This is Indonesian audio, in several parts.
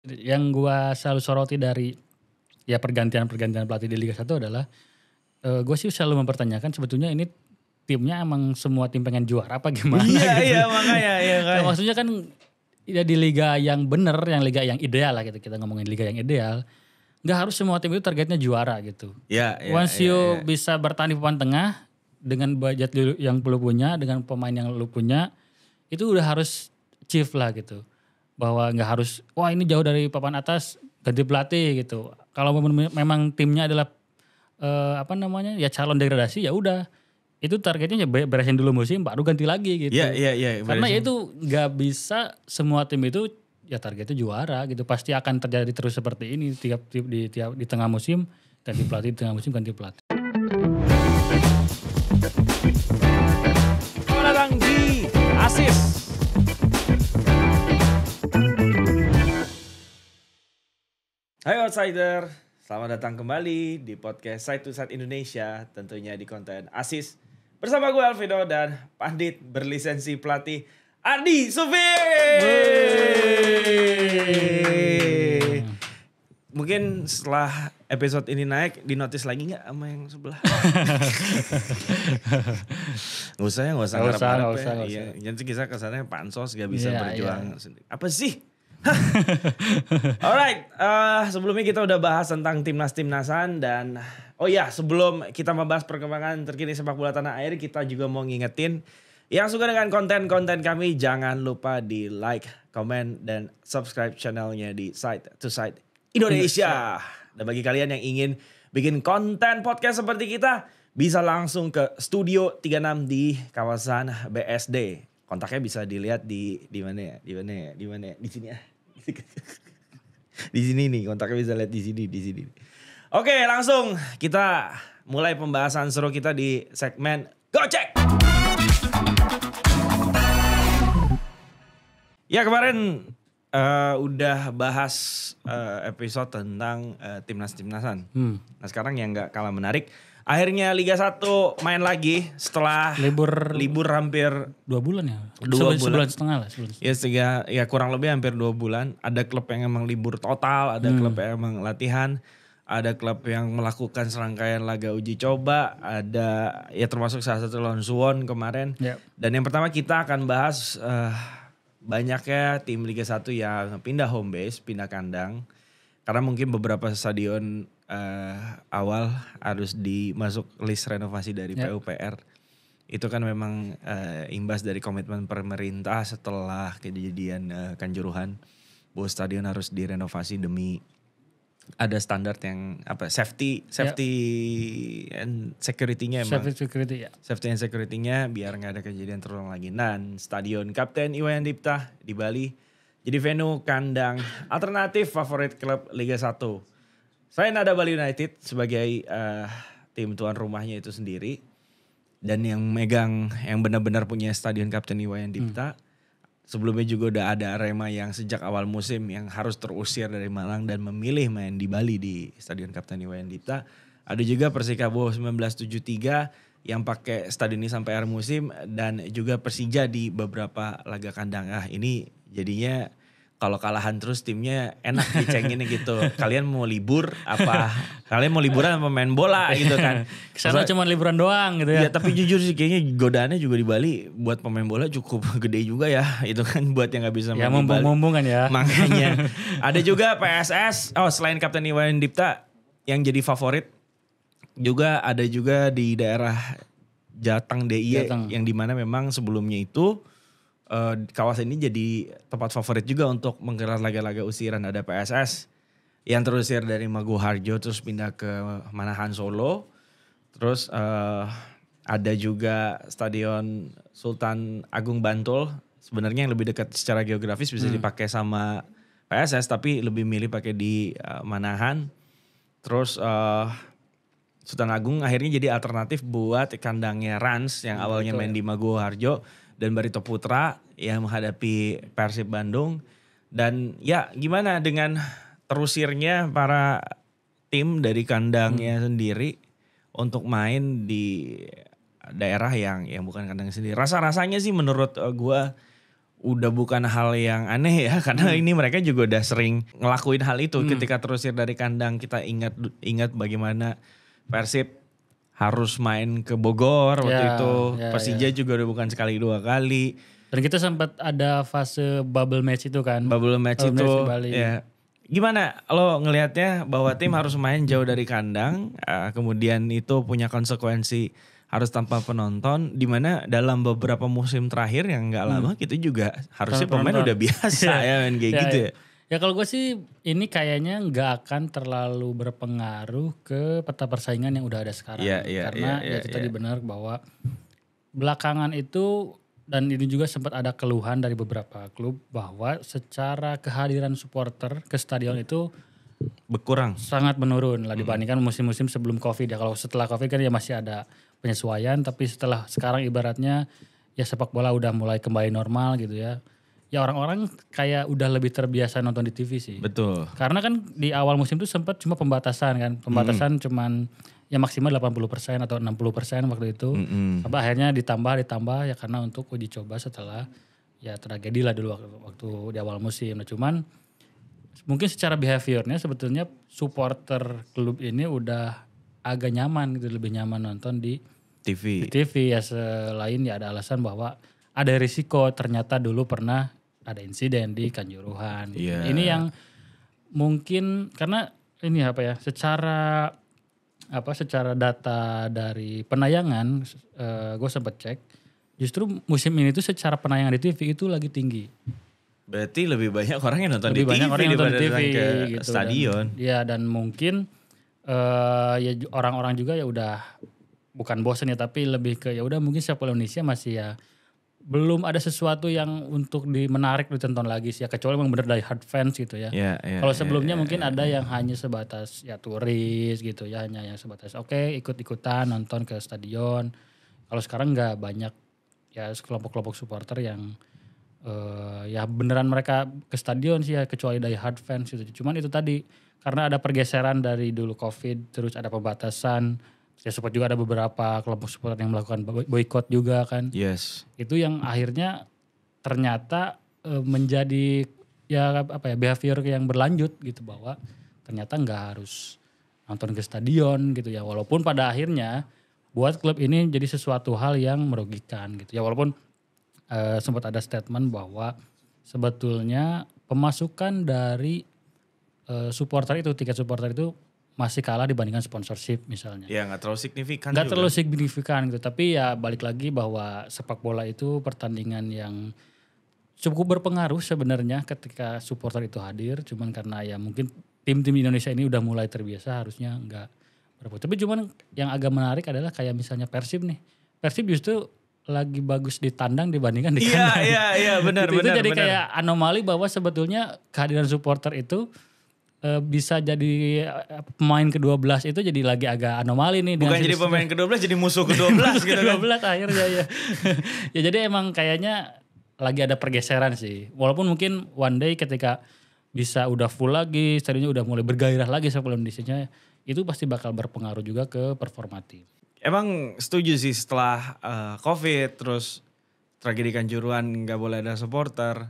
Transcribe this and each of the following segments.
Yang gua selalu soroti dari ya pergantian pelatih di Liga 1 adalah gue sih selalu mempertanyakan sebetulnya ini timnya emang semua tim pengen juara apa gimana gitu. Iya makanya ya kan. Nah, maksudnya kan ya di liga yang bener, yang liga yang ideal lah gitu. Kita ngomongin liga yang ideal. Nggak harus semua tim itu targetnya juara gitu. Once you bisa bertahan di papan tengah dengan budget yang lu punya, dengan pemain yang lu punya, itu udah harus achieve lah gitu. Bahwa nggak harus, wah ini jauh dari papan atas ganti pelatih gitu. Kalau memang timnya adalah ya calon degradasi ya udah. Itu targetnya beresin dulu musim baru ganti lagi gitu. Iya. Karena itu nggak bisa semua tim itu ya targetnya juara gitu. Pasti akan terjadi terus seperti ini di tengah musim ganti pelatih, di tengah musim ganti pelatih. Selamat datang di Asis. Hai outsider, selamat datang kembali di podcast Side to Side Indonesia, tentunya di konten Asis. Bersama gue Alvido dan pandit berlisensi pelatih Adi Sufi. Mungkin setelah episode ini naik, di notice lagi gak sama yang sebelah? Gak usah ngarep-ngarep ya. Jadi kita kesannya pansos gak bisa berjuang sendiri. Apa sih? Alright, sebelumnya kita udah bahas tentang timnasan dan sebelum kita membahas perkembangan terkini sepak bola tanah air, kita juga mau ngingetin yang suka dengan konten-konten kami, jangan lupa di like, komen, dan subscribe channelnya di Side to Side Indonesia. Dan bagi kalian yang ingin bikin konten podcast seperti kita, bisa langsung ke Studio 36 di kawasan BSD. Kontaknya bisa dilihat di mana ya? Di sini ya. Di sini nih, kontaknya bisa lihat di sini. Oke, langsung kita mulai pembahasan seru kita di segmen Gocek. Ya kemarin udah bahas episode tentang timnasan. Nah sekarang yang gak kalah menarik, akhirnya Liga 1 main lagi setelah libur hampir 2 bulan ya. 2 bulan. Sebulan setengah lah. Ya kurang lebih hampir 2 bulan. Ada klub yang emang libur total, ada klub yang emang latihan, ada klub yang melakukan serangkaian laga uji coba, ada ya termasuk salah satu lawan Suwon kemarin. Yep. Dan yang pertama kita akan bahas banyaknya tim Liga 1 yang pindah home base, pindah kandang. Karena mungkin beberapa stadion awal harus dimasuk list renovasi dari PUPR. Itu kan memang imbas dari komitmen pemerintah setelah kejadian Kanjuruhan. Bahwa stadion harus direnovasi demi ada standar yang safety and security-nya emang. Safety and security-nya biar gak ada kejadian terulang lagi. Dan Stadion Kapten Iwayan Dipta di Bali jadi venue kandang alternatif favorit klub Liga 1. Selain ada Bali United sebagai tim tuan rumahnya itu sendiri. Dan yang benar-benar punya Stadion Kapten Iwayan Dipta. Sebelumnya juga udah ada Arema yang sejak awal musim yang harus terusir dari Malang dan memilih main di Bali di Stadion Kapten Iwayan Dipta. Ada juga Persikabo 1973 yang pakai stadion ini sampai akhir musim. Dan juga Persija di beberapa laga kandang. Ini jadinya kalau kalahan terus timnya enak dicenginnya gitu. Kalian mau libur apa? Kalian mau liburan apa main bola gitu kan. Kesana cuma liburan doang gitu ya. Ya tapi jujur sih kayaknya godaannya juga di Bali buat pemain bola cukup gede juga ya. Itu kan buat yang gak bisa main di Bali. Mumpung kan ya. Makanya. Ada juga PSS. Selain Kapten Iwayan Dipta yang jadi favorit. Juga ada juga di daerah Jateng DIY. Yang dimana memang sebelumnya itu kawasan ini jadi tempat favorit juga untuk menggelar laga-laga usiran. Ada PSS yang terusir dari Maguwoharjo terus pindah ke Manahan Solo. Terus ada juga Stadion Sultan Agung Bantul. Sebenarnya yang lebih dekat secara geografis bisa dipakai sama PSS tapi lebih milih pakai di Manahan. Terus Sultan Agung akhirnya jadi alternatif buat kandangnya Rans yang awalnya main di Maguwoharjo. Dan Barito Putra yang menghadapi Persib Bandung. Dan ya gimana dengan terusirnya para tim dari kandangnya sendiri untuk main di daerah yang bukan kandang sendiri. Rasa-rasanya sih menurut gue udah bukan hal yang aneh ya, karena ini mereka juga udah sering ngelakuin hal itu ketika terusir dari kandang. Kita ingat bagaimana Persib harus main ke Bogor waktu itu. Persija juga udah bukan sekali 2 kali. Dan kita sempat ada fase bubble match itu kan. Bubble match itu ya. Gimana lo ngelihatnya bahwa tim harus main jauh dari kandang, kemudian itu punya konsekuensi harus tanpa penonton, dimana dalam beberapa musim terakhir yang nggak lama kita juga harusnya pemain udah biasa ya main kayak gitu ya. Ya kalau gue sih ini kayaknya nggak akan terlalu berpengaruh ke peta persaingan yang udah ada sekarang. Karena itu tadi benar bahwa belakangan itu, dan ini juga sempat ada keluhan dari beberapa klub bahwa secara kehadiran supporter ke stadion itu berkurang, sangat menurun lah dibandingkan musim-musim sebelum Covid ya. Kalau setelah Covid kan ya masih ada penyesuaian, tapi setelah sekarang ibaratnya ya sepak bola udah mulai kembali normal gitu ya. Ya orang-orang kayak udah lebih terbiasa nonton di TV sih. Betul. Karena kan di awal musim tuh sempat cuma pembatasan kan. Pembatasan cuman ya maksimal 80% atau 60% waktu itu. Sampai akhirnya ditambah ya karena untuk uji coba setelah ya tragedi lah dulu waktu di awal musim. Nah cuman mungkin secara behaviornya sebetulnya supporter klub ini udah agak nyaman gitu, lebih nyaman nonton di TV ya. Selain ya ada alasan bahwa ada risiko, ternyata dulu pernah ada insiden di Kanjuruhan. Ini yang mungkin karena ini secara data dari penayangan, gue sempat cek justru musim ini tuh secara penayangan di TV itu lagi tinggi. Berarti lebih banyak orang yang nonton di TV daripada ke gitu, stadion. Dan mungkin ya orang-orang juga ya udah bukan bosan ya, tapi lebih ke ya udah mungkin sepak bola Indonesia masih ya belum ada sesuatu yang untuk menarik ditonton lagi sih ya, kecuali memang benar die hard fans gitu ya. Kalau sebelumnya mungkin ada yang hanya sebatas ya turis gitu ya, hanya yang sebatas ikut-ikutan nonton ke stadion. Kalau sekarang nggak, banyak ya kelompok-kelompok supporter yang ya beneran mereka ke stadion sih ya, kecuali die hard fans gitu. Cuman itu tadi karena ada pergeseran dari dulu Covid, terus ada pembatasan. Ya support juga ada beberapa kelompok supporter yang melakukan boykot juga kan. Itu yang akhirnya ternyata menjadi ya behavior yang berlanjut gitu, bahwa ternyata nggak harus nonton ke stadion gitu ya. Walaupun pada akhirnya buat klub ini jadi sesuatu hal yang merugikan gitu ya. Walaupun sempat ada statement bahwa sebetulnya pemasukan dari supporter itu, tiket supporter itu masih kalah dibandingkan sponsorship misalnya. Ya nggak terlalu signifikan. Nggak terlalu signifikan gitu. Tapi ya balik lagi bahwa sepak bola itu pertandingan yang cukup berpengaruh sebenarnya ketika supporter itu hadir. Cuman karena ya mungkin tim-tim Indonesia ini udah mulai terbiasa, harusnya nggak berapa. Tapi cuman yang agak menarik adalah kayak misalnya Persib nih. Persib justru lagi bagus di tandang dibandingkan di kandang. Iya benar. Itu jadi kayak anomali bahwa sebetulnya kehadiran supporter itu bisa jadi pemain ke-12 itu jadi lagi agak anomali nih. Bukan jadi pemain ke-12, jadi musuh ke-12 gitu kan. ke-12 akhirnya ya. Ya jadi emang kayaknya lagi ada pergeseran sih. Walaupun mungkin one day ketika bisa udah full lagi, stadionnya udah mulai bergairah lagi sepak bola Indonesia, itu pasti bakal berpengaruh juga ke performa tim. Emang setuju sih setelah Covid, terus tragedi Kanjuruhan gak boleh ada supporter.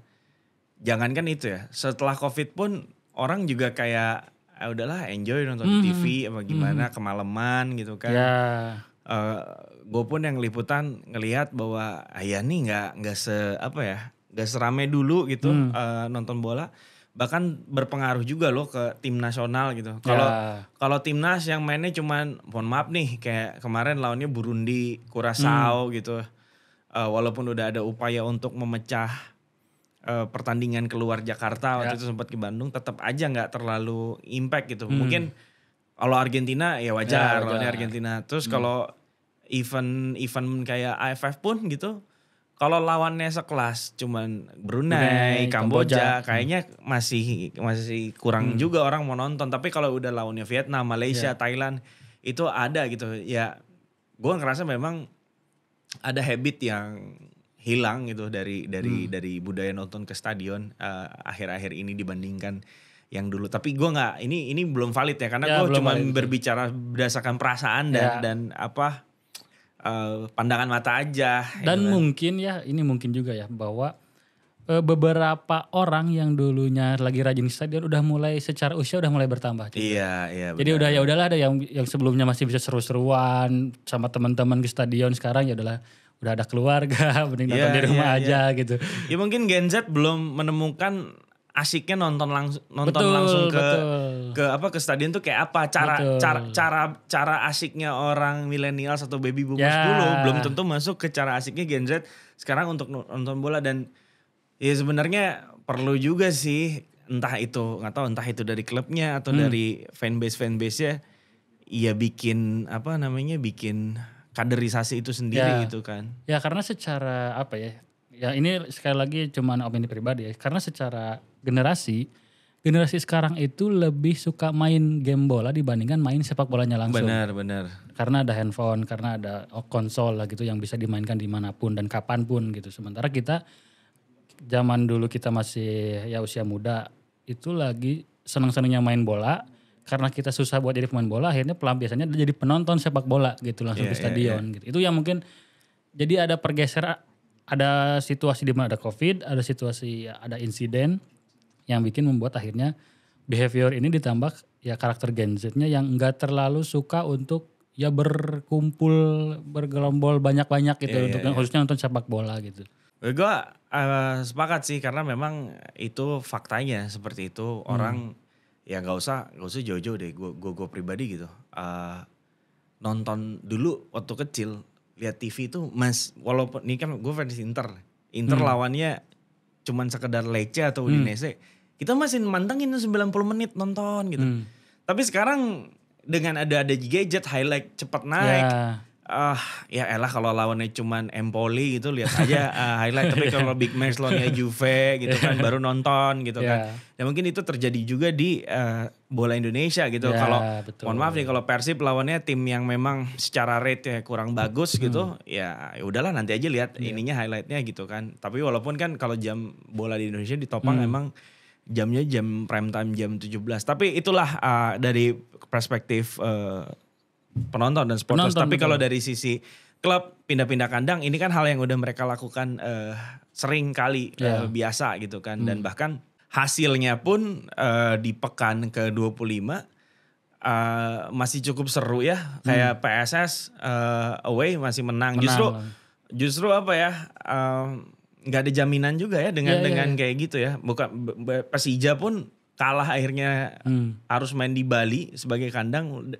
Jangankan itu ya, setelah Covid pun orang juga kayak udahlah enjoy nonton di TV apa gimana kemalaman gitu kan. Gue pun yang liputan ngelihat bahwa ya nih nggak serame dulu gitu nonton bola. Bahkan berpengaruh juga loh ke tim nasional gitu. Kalau timnas yang mainnya cuman mohon maaf nih kayak kemarin lawannya Burundi, Curaçao gitu. Walaupun udah ada upaya untuk memecah pertandingan keluar Jakarta waktu itu sempat ke Bandung, tetap aja nggak terlalu impact gitu. Mungkin kalau Argentina ya wajar lawannya Argentina. Terus kalau event kayak AFF pun gitu, kalau lawannya sekelas cuman Brunei, Kamboja, kayaknya masih kurang juga orang mau nonton. Tapi kalau udah lawannya Vietnam, Malaysia, Thailand, itu ada gitu. Ya gue ngerasa memang ada habit yang hilang gitu dari budaya nonton ke stadion akhir-akhir ini dibandingkan yang dulu. Tapi gue nggak, ini belum valid ya, karena gue cuma berbicara berdasarkan perasaan dan pandangan mata aja. Dan gitu mungkin ya ini mungkin juga ya bahwa beberapa orang yang dulunya lagi rajin di stadion udah mulai secara usia udah mulai bertambah juga. Iya. Jadi udah ya udahlah, ada yang sebelumnya masih bisa seru-seruan sama teman-teman ke stadion, sekarang ya udahlah, udah ada keluarga, mending nonton di rumah aja gitu. Ya mungkin Gen Z belum menemukan asiknya nonton langsung ke stadion tuh kayak apa, cara asiknya orang milenial atau baby boomers dulu belum tentu masuk ke cara asiknya Gen Z sekarang untuk nonton bola. Dan ya sebenarnya perlu juga sih, entah itu dari klubnya atau dari fanbase-nya ya bikin kaderisasi itu sendiri gitu kan. Ya karena secara ya ini sekali lagi cuman opini pribadi ya, karena secara generasi sekarang itu lebih suka main game bola dibandingkan main sepak bolanya langsung. Benar. Karena ada handphone, karena ada konsol lah gitu yang bisa dimainkan dimanapun dan kapanpun gitu. Sementara kita zaman dulu kita masih ya usia muda itu lagi senang-senangnya main bola. Karena kita susah buat jadi pemain bola, akhirnya pelampiasannya jadi penonton sepak bola gitu langsung di stadion gitu. Itu yang mungkin jadi ada pergeseran, ada situasi di mana ada COVID, ada situasi ada insiden yang bikin membuat akhirnya behavior ini ditambah ya karakter Gen Z-nya yang enggak terlalu suka untuk ya berkumpul, bergelombol banyak-banyak gitu untuk khususnya nonton sepak bola gitu. Gue sepakat sih, karena memang itu faktanya seperti itu. Orang ya nggak usah jauh-jauh deh. Gue pribadi gitu. Nonton dulu waktu kecil lihat TV itu walaupun ini kan gue fans Inter lawannya cuman sekedar Lecce atau Udinese, kita masih mantengin 90 menit nonton gitu. Tapi sekarang dengan ada gadget highlight cepat naik. Ya elah kalau lawannya cuman Empoli gitu lihat aja highlight. Tapi kalau big match lawannya Juve gitu kan baru nonton gitu kan. Dan mungkin itu terjadi juga di bola Indonesia gitu. Kalau mohon maaf nih, kalau Persib lawannya tim yang memang secara rate kurang bagus gitu, ya udahlah nanti aja lihat ininya highlightnya gitu kan. Tapi walaupun kan kalau jam bola di Indonesia ditopang emang jamnya jam prime time jam 17. Tapi itulah dari perspektif penonton dan supporters. Tapi kalau dari sisi klub pindah-pindah kandang, ini kan hal yang udah mereka lakukan sering kali biasa gitu kan. Dan bahkan hasilnya pun di pekan ke-25 masih cukup seru ya. Kayak PSS away masih menang. Justru apa ya, nggak ada jaminan juga ya dengan kayak gitu ya. Bukan Persija pun kalah akhirnya harus main di Bali sebagai kandang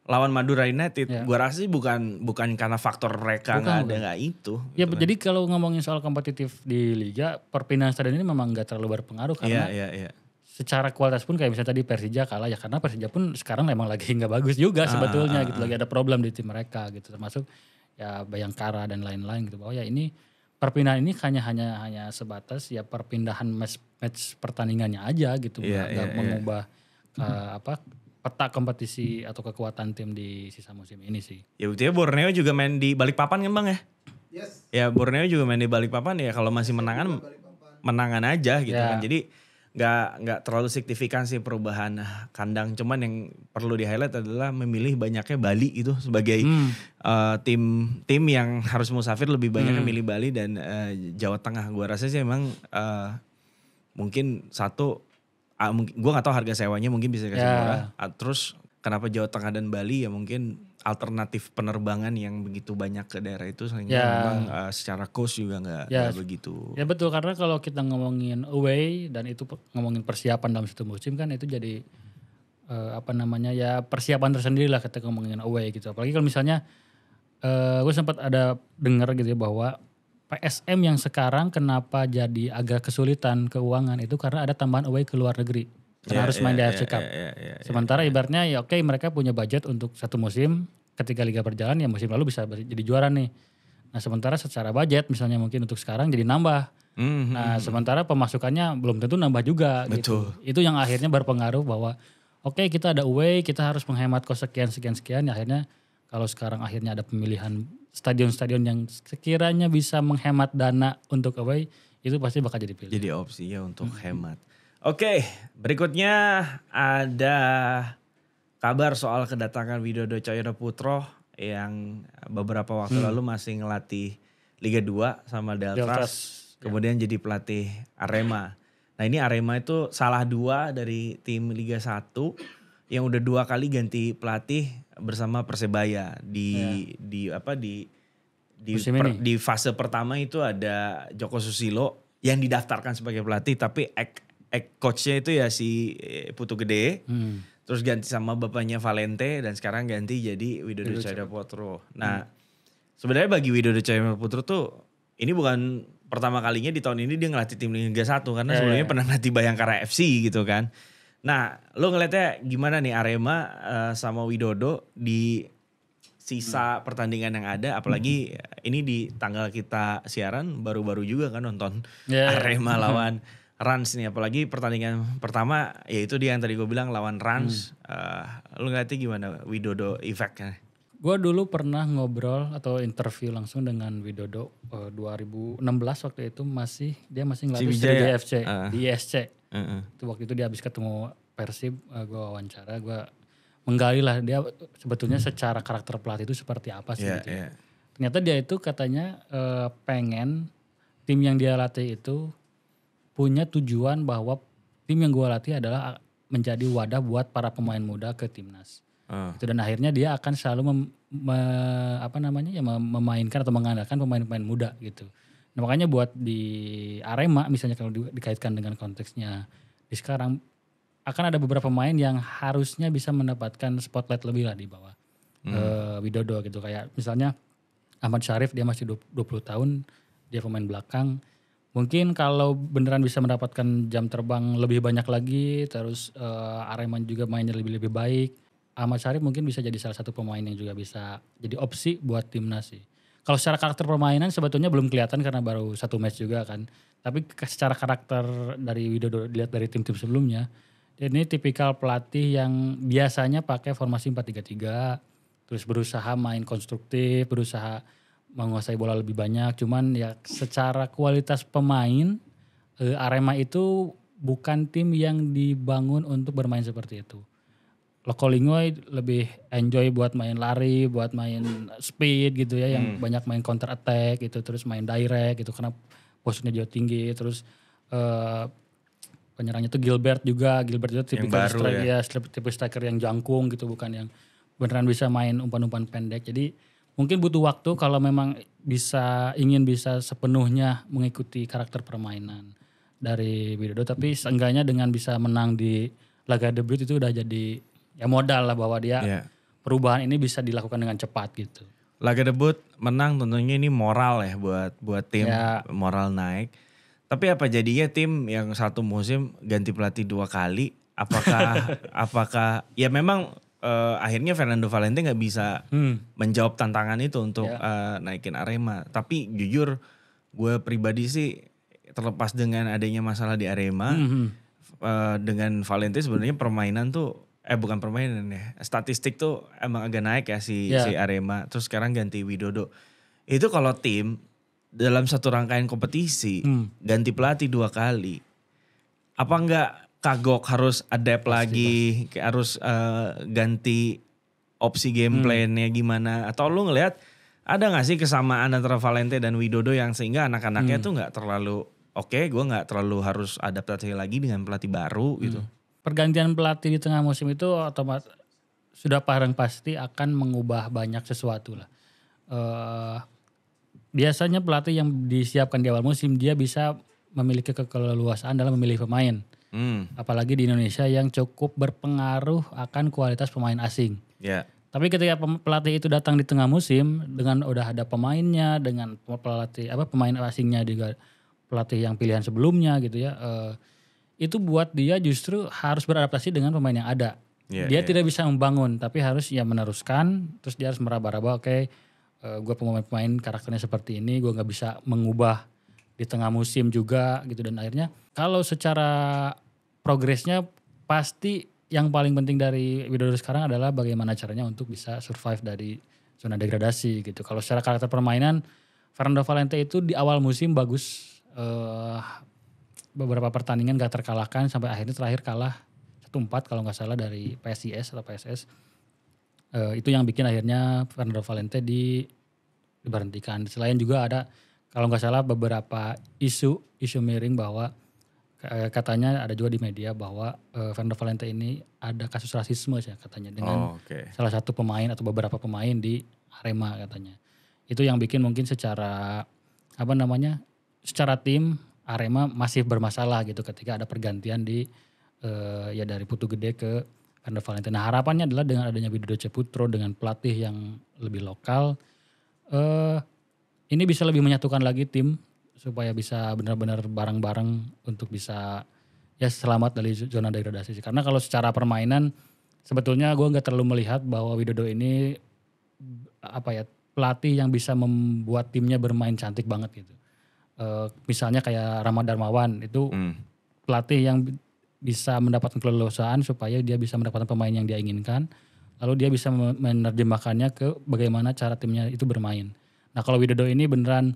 lawan Madura United. Gua rasa sih bukan karena faktor mereka nggak itu. Ya gitu jadi kalau ngomongin soal kompetitif di liga, perpindahan stadion ini memang nggak terlalu berpengaruh karena secara kualitas pun kayak misalnya tadi Persija kalah ya, karena Persija pun sekarang memang lagi nggak bagus juga sebetulnya gitu, lagi ada problem di tim mereka gitu, termasuk ya Bayangkara dan lain-lain gitu. Bahwa ya ini perpindahan ini hanya sebatas ya perpindahan match pertandingannya aja gitu, nggak mengubah peta kompetisi atau kekuatan tim di sisa musim ini sih. Ya buktinya Borneo juga main di Balikpapan kan Bang ya? Yes. Ya Borneo juga main di Balikpapan ya, kalau masih menangan aja gitu kan. Jadi nggak terlalu signifikan sih perubahan kandang. Cuman yang perlu di highlight adalah memilih banyaknya Bali itu sebagai tim yang harus musafir, lebih banyaknya milih Bali dan Jawa Tengah. Gua rasa sih emang mungkin satu, gue gak tahu harga sewanya mungkin bisa kasih murah. Terus kenapa Jawa Tengah dan Bali, ya mungkin alternatif penerbangan yang begitu banyak ke daerah itu sehingga memang secara cost juga gak begitu. Ya betul, karena kalau kita ngomongin away dan itu ngomongin persiapan dalam satu musim kan itu jadi persiapan tersendiri lah ketika ngomongin away gitu. Apalagi kalau misalnya gue sempat ada dengar gitu ya bahwa PSM yang sekarang kenapa jadi agak kesulitan keuangan itu karena ada tambahan away ke luar negeri. Karena harus main di AFC Cup. Sementara ibaratnya ya oke, mereka punya budget untuk satu musim, ketika liga berjalan ya musim lalu bisa jadi juara nih. Nah sementara secara budget misalnya mungkin untuk sekarang jadi nambah. Nah sementara pemasukannya belum tentu nambah juga. Gitu. Itu yang akhirnya berpengaruh bahwa oke, kita ada away, kita harus menghemat kos sekian. Akhirnya kalau sekarang akhirnya ada pemilihan stadion-stadion yang sekiranya bisa menghemat dana untuk away, itu pasti bakal jadi pilihan. Jadi opsi ya untuk hemat. Oke, berikutnya ada kabar soal kedatangan Widodo Cahyono Putro yang beberapa waktu lalu masih ngelatih Liga 2 sama Deltras. kemudian jadi pelatih Arema. Nah ini Arema itu salah 2 dari tim Liga 1 yang udah 2 kali ganti pelatih bersama Persebaya di fase pertama itu ada Joko Susilo yang didaftarkan sebagai pelatih tapi coachnya itu ya si Putu Gede. Terus ganti sama bapaknya Valente dan sekarang ganti jadi Widodo Cahyaputro. Nah, sebenarnya bagi Widodo Cahyaputro tuh ini bukan pertama kalinya di tahun ini dia ngelatih tim Liga 1 karena sebelumnya pernah ngelatih Bayangkara FC gitu kan. Nah, lo ngeliatnya gimana nih Arema sama Widodo di sisa pertandingan yang ada, apalagi ini di tanggal kita siaran baru-baru juga kan nonton Arema lawan Rans nih, apalagi pertandingan pertama yaitu dia yang tadi gue bilang lawan Rans. Lu ngeliatnya gimana Widodo efeknya? Gue dulu pernah ngobrol atau interview langsung dengan Widodo 2016 waktu itu dia masih ngelatih Sriwijaya FC di ISC. Waktu itu dia habis ketemu Persib, gue wawancara, gue menggali lah dia sebetulnya secara karakter pelatih itu seperti apa sih gitu. Ternyata dia itu katanya pengen tim yang dia latih itu punya tujuan bahwa tim yang gue latih adalah menjadi wadah buat para pemain muda ke timnas. Dan akhirnya dia akan selalu memainkan atau mengandalkan pemain-pemain muda gitu. Nah, makanya buat di Arema misalnya kalau dikaitkan dengan konteksnya di sekarang akan ada beberapa pemain yang harusnya bisa mendapatkan spotlight lebih lah di bawah Widodo gitu. Kayak misalnya Ahmad Syarif, dia masih 20 tahun, dia pemain belakang. Mungkin kalau beneran bisa mendapatkan jam terbang lebih banyak lagi, terus Arema juga mainnya lebih baik, Ahmad Syarif mungkin bisa jadi salah satu pemain yang juga bisa jadi opsi buat timnas sih. Kalau secara karakter permainan sebetulnya belum kelihatan karena baru 1 match juga kan. Tapi secara karakter dari Widodo dilihat dari tim-tim sebelumnya, ini tipikal pelatih yang biasanya pakai formasi 4-3-3, terus berusaha main konstruktif, berusaha menguasai bola lebih banyak. Cuman ya secara kualitas pemain Arema itu bukan tim yang dibangun untuk bermain seperti itu. Loko Lingoi lebih enjoy buat main lari, buat main speed gitu ya, yang banyak main counter attack gitu, terus main direct gitu karena posisinya jauh tinggi. Terus penyerangnya tuh Gilbert juga tipikal tipe striker yang jangkung gitu, bukan yang beneran bisa main umpan-umpan pendek. Jadi mungkin butuh waktu kalau memang ingin bisa sepenuhnya mengikuti karakter permainan dari Widodo. Tapi seenggaknya dengan bisa menang di laga debut itu udah jadi ya modal lah bahwa dia perubahan ini bisa dilakukan dengan cepat gitu. Laga debut menang tentunya ini moral ya buat tim, moral naik. Tapi apa jadinya tim yang satu musim ganti pelatih 2 kali? Apakah ya memang akhirnya Fernando Valente nggak bisa menjawab tantangan itu untuk naikin Arema. Tapi jujur gue pribadi sih terlepas dengan adanya masalah di Arema, dengan Valente sebenarnya permainan tuh bukan permainan ya, statistik tuh emang agak naik ya si Arema. Terus sekarang ganti Widodo. Itu kalau tim dalam satu rangkaian kompetisi ganti pelatih 2 kali, apa enggak kagok harus adapt lagi, harus ganti opsi game plan-nya gimana? Atau lu ngelihat ada gak sih kesamaan antara Valente dan Widodo yang sehingga anak-anaknya tuh gak terlalu gue gak terlalu harus adaptasi lagi dengan pelatih baru gitu. Pergantian pelatih di tengah musim itu otomatis sudah pasti akan mengubah banyak sesuatu lah. Biasanya pelatih yang disiapkan di awal musim dia bisa memiliki keleluasaan dalam memilih pemain. Apalagi di Indonesia yang cukup berpengaruh akan kualitas pemain asing. Tapi ketika pelatih itu datang di tengah musim dengan udah ada pemainnya, dengan pemain asingnya juga pelatih yang pilihan sebelumnya gitu ya, itu buat dia justru harus beradaptasi dengan pemain yang ada. Dia tidak bisa membangun, tapi harus meneruskan. Terus dia harus meraba-raba, gue pemain karakternya seperti ini, gue nggak bisa mengubah di tengah musim juga gitu. Dan akhirnya kalau secara progresnya pasti yang paling penting dari Widodo sekarang adalah bagaimana caranya untuk bisa survive dari zona degradasi gitu. Kalau secara karakter permainan, Fernando Valente itu di awal musim bagus, beberapa pertandingan gak terkalahkan sampai akhirnya terakhir kalah 1-4 kalau nggak salah dari PSIS atau PSS. Itu yang bikin akhirnya Fernando Valente diberhentikan. Selain juga ada kalau nggak salah beberapa isu miring bahwa katanya ada juga di media bahwa Fernando Valente ini ada kasus rasisme ya katanya dengan salah satu pemain atau beberapa pemain di Arema katanya. Itu yang bikin mungkin secara secara tim Arema masih bermasalah gitu ketika ada pergantian di dari Putu Gede ke Fernando Valente. Nah harapannya adalah dengan adanya Widodo Ceputro dengan pelatih yang lebih lokal, ini bisa lebih menyatukan lagi tim supaya bisa benar-benar bareng-bareng untuk bisa ya selamat dari zona degradasi. Karena kalau secara permainan sebetulnya gue nggak terlalu melihat bahwa Widodo ini pelatih yang bisa membuat timnya bermain cantik banget gitu. Misalnya kayak Rama Darmawan itu pelatih yang bisa mendapatkan keleluasaan supaya dia bisa mendapatkan pemain yang dia inginkan. Lalu dia bisa menerjemahkannya ke bagaimana cara timnya itu bermain. Nah kalau Widodo ini beneran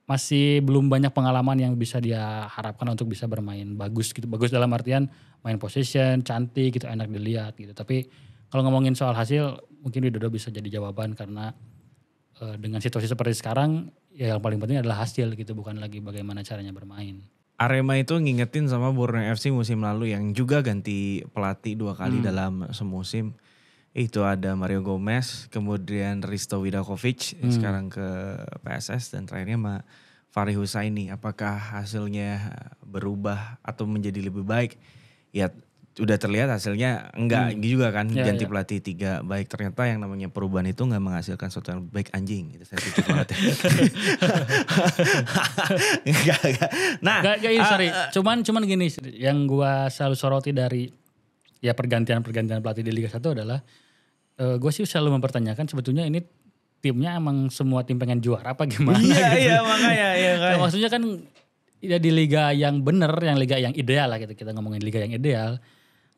masih belum banyak pengalaman yang bisa dia harapkan untuk bisa bermain bagus gitu. Bagus dalam artian main possession, cantik gitu, enak dilihat gitu. Tapi kalau ngomongin soal hasil mungkin Widodo bisa jadi jawaban karena dengan situasi seperti sekarang ya yang paling penting adalah hasil gitu, bukan lagi bagaimana caranya bermain. Arema itu ngingetin sama Borneo FC musim lalu yang juga ganti pelatih 2 kali dalam semusim. Itu ada Mario Gomez, kemudian Risto Vidakovic sekarang ke PSS dan terakhirnya sama Fahri Husaini. Apakah hasilnya berubah atau menjadi lebih baik? Ya udah terlihat hasilnya enggak juga kan, ganti pelatih 3 baik. Ternyata yang namanya perubahan itu enggak menghasilkan sesuatu yang baik, anjing gitu. Saya setuju banget ya. Enggak. Nah, sorry. Cuman gini, yang gua selalu soroti dari ya pergantian pelatih di Liga 1 adalah gue sih selalu mempertanyakan sebetulnya ini timnya emang semua tim pengen juara apa gimana gitu. Iya makanya. Nah, maksudnya kan ya di liga yang bener, yang liga yang ideal lah gitu. Kita ngomongin liga yang ideal.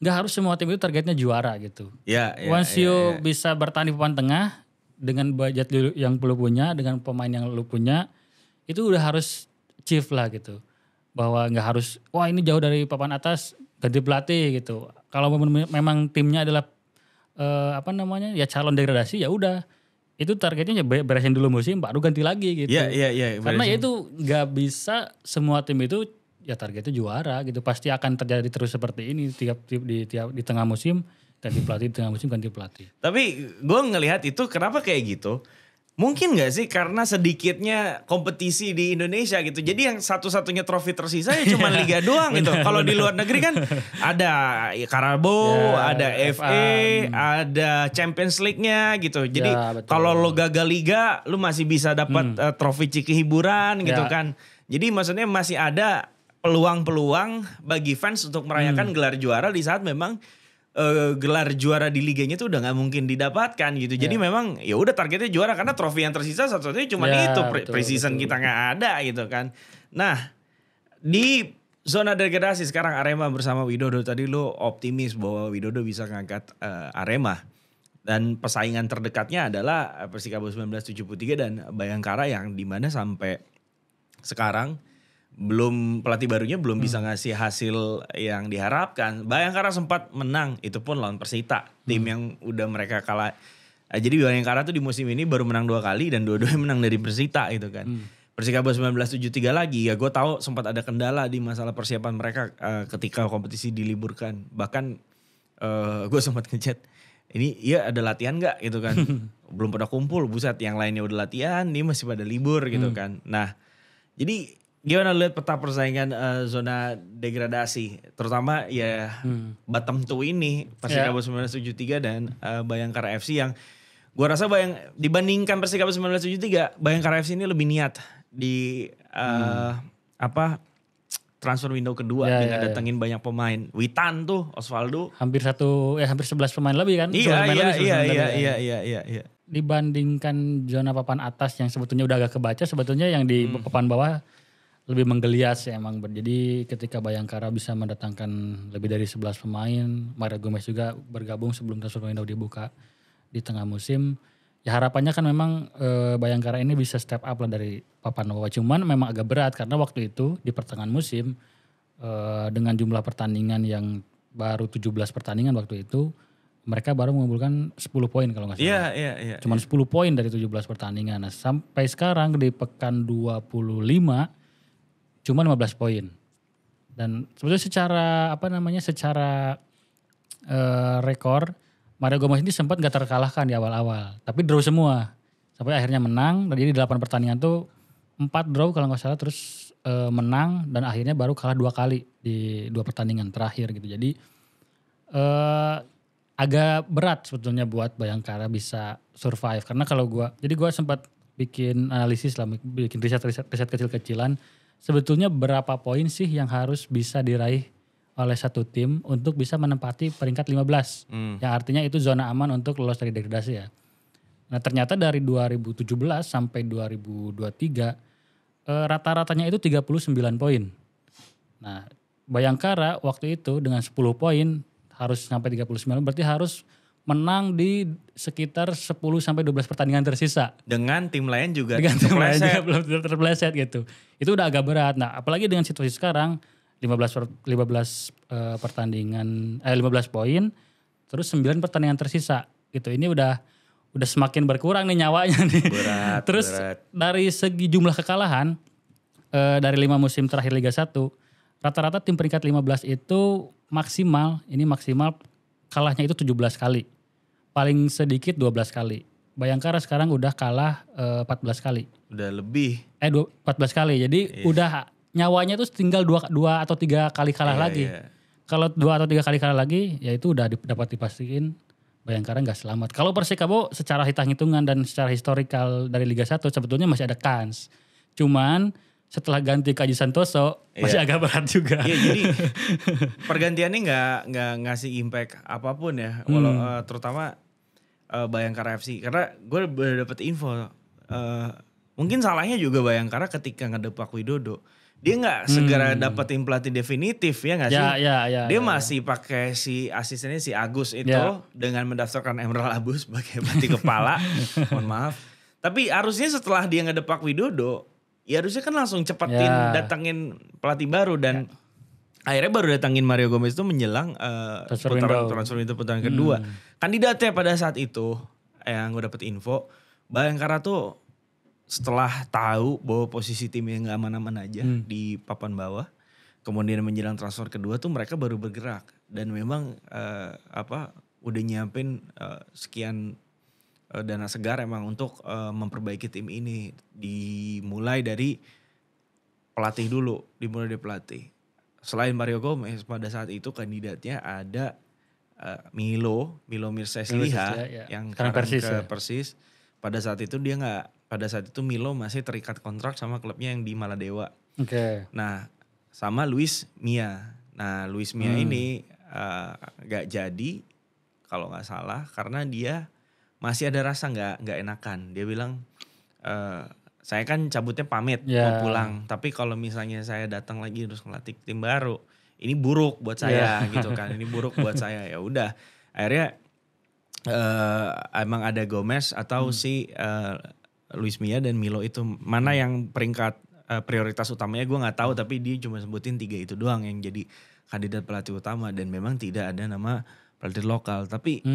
Gak harus semua tim itu targetnya juara gitu. Once you bisa bertahan di papan tengah dengan budget yang lu punya, dengan pemain yang lu punya, itu udah harus achieve lah gitu. Bahwa gak harus, wah ini jauh dari papan atas, ganti pelatih gitu. Kalau memang timnya adalah ya calon degradasi ya udah itu targetnya beresin dulu musim baru ganti lagi gitu. Iya. Karena itu nggak bisa semua tim itu ya targetnya juara gitu, pasti akan terjadi terus seperti ini di tengah musim ganti pelatih, di tengah musim ganti pelatih. Tapi gue ngelihat itu kenapa kayak gitu? Mungkin gak sih karena sedikitnya kompetisi di Indonesia gitu. Jadi yang satu-satunya trofi tersisa ya cuma Liga doang gitu. Kalau di luar negeri kan ada Carabao, ada FA, ada Champions League-nya gitu. Jadi kalau lo gagal Liga, lo masih bisa dapat trofi ciki hiburan gitu kan. Jadi maksudnya masih ada peluang-peluang bagi fans untuk merayakan gelar juara di saat memang gelar juara di liganya tuh udah nggak mungkin didapatkan gitu. Jadi memang ya udah targetnya juara karena trofi yang tersisa satu-satunya cuma itu pre-season kita nggak ada gitu kan. Nah di zona degradasi sekarang Arema bersama Widodo, tadi lo optimis bahwa Widodo bisa ngangkat Arema dan persaingan terdekatnya adalah Persikabo 1973 dan Bayangkara yang dimana sampai sekarang pelatih barunya belum bisa ngasih hasil yang diharapkan. Bayangkara sempat menang, itu pun lawan Persita, tim yang udah mereka kalah. Jadi Bayangkara tuh di musim ini baru menang 2 kali dan dua-duanya menang dari Persita gitu kan. Persikabo 1973 lagi, ya gue tahu sempat ada kendala di masalah persiapan mereka ketika kompetisi diliburkan. Bahkan gue sempat ngechat, ini iya ada latihan gak gitu kan. Belum pada kumpul, buset yang lainnya udah latihan, ini masih pada libur gitu kan. Nah jadi gimana lihat peta persaingan zona degradasi, terutama ya bottom 2 ini, Persikabo 1973 dan Bayangkara FC yang gue rasa dibandingkan Persikabo 1973, Bayangkara FC ini lebih niat di transfer window kedua dengan datengin banyak pemain. Witan tuh, Osvaldo. Hampir 11 pemain lebih kan? Iya. Dibandingkan zona papan atas yang sebetulnya udah agak kebaca, sebetulnya yang di papan bawah lebih menggeliat ya emang. Jadi ketika Bayangkara bisa mendatangkan lebih dari 11 pemain, Mario Gomez juga bergabung sebelum transfer window dibuka di tengah musim. Ya harapannya kan memang Bayangkara ini bisa step up lah dari papan bawah. Cuman memang agak berat karena waktu itu di pertengahan musim dengan jumlah pertandingan yang baru 17 pertandingan waktu itu, mereka baru mengumpulkan 10 poin kalau nggak salah. Iya. Cuman 10 poin dari 17 pertandingan. Nah, sampai sekarang di pekan 25 cuma 15 poin. Dan sebetulnya secara rekor Mario Gomez ini sempat gak terkalahkan di awal-awal. Tapi draw semua. Sampai akhirnya menang. Dan jadi 8 pertandingan tuh 4 draw kalau nggak salah. Terus menang dan akhirnya baru kalah 2 kali di 2 pertandingan terakhir gitu. Jadi agak berat sebetulnya buat Bayangkara bisa survive. Karena kalau jadi gue sempat bikin analisis lah, bikin riset kecil-kecilan. Sebetulnya berapa poin sih yang harus bisa diraih oleh satu tim untuk bisa menempati peringkat 15. Yang artinya itu zona aman untuk lolos dari degradasi ya. Nah ternyata dari 2017 sampai 2023 rata-ratanya itu 39 poin. Nah Bayangkara waktu itu dengan 10 poin harus sampai 39, berarti harus menang di sekitar 10 sampai 12 pertandingan tersisa. Dengan tim lain juga belum terpleset gitu. Itu udah agak berat. Nah, apalagi dengan situasi sekarang 15 poin terus 9 pertandingan tersisa gitu. Ini udah semakin berkurang nih nyawanya nih. Terus dari segi jumlah kekalahan dari 5 musim terakhir Liga 1, rata-rata tim peringkat 15 itu maksimal kalahnya itu 17 kali. Paling sedikit 12 kali. Bayangkara sekarang udah kalah 14 kali. Udah lebih. 14 kali. Jadi udah nyawanya itu tinggal 2 atau 3 kali kalah lagi. Kalau 2 atau 3 kali kalah lagi ya itu udah dapat dipastikan Bayangkara gak selamat. Kalau Persikabo secara hitung-hitungan dan secara historikal dari Liga 1 sebetulnya masih ada kans. Cuman setelah ganti Kaji Santoso masih agak berat juga. Iya jadi pergantiannya nggak ngasih impact apapun ya. Walau terutama Bayangkara FC. Karena gue udah dapet info. Mungkin salahnya juga Bayangkara ketika ngedepak Widodo. Dia nggak segera dapetin pelatih definitif ya nggak sih? Dia masih pakai si asistennya si Agus itu dengan mendaftarkan Emerald Abu sebagai pelatih kepala. Mohon maaf. Tapi harusnya setelah dia ngedepak Widodo, ya harusnya kan langsung cepetin datangin pelatih baru dan akhirnya baru datangin Mario Gomez itu menjelang transfer window putaran kedua. Kandidatnya pada saat itu yang gue dapet info, Bayangkara tuh setelah tahu bahwa posisi timnya gak aman-aman aja di papan bawah, kemudian menjelang transfer kedua tuh mereka baru bergerak dan memang udah nyiapin sekian dana segar emang untuk memperbaiki tim ini. Dimulai dari pelatih dulu, dimulai dari pelatih. Selain Mario Gomez pada saat itu kandidatnya ada Milo Mirsesliha yang sekarang ke Persis. Pada saat itu Milo masih terikat kontrak sama klubnya yang di Maladewa. Nah sama Luis Mia. Nah Luis Mia ini gak jadi kalau gak salah karena dia masih ada rasa nggak enakan. Dia bilang saya kan cabutnya pamit mau pulang. Tapi kalau misalnya saya datang lagi terus ngelatih tim baru, ini buruk buat saya gitu kan. Ini buruk buat saya. Ya udah. Akhirnya emang ada Gomez atau si Luis Mia dan Milo itu mana yang peringkat prioritas utamanya gue nggak tahu. Tapi dia cuma sebutin 3 itu doang yang jadi kandidat pelatih utama dan memang tidak ada nama pelatih lokal. Tapi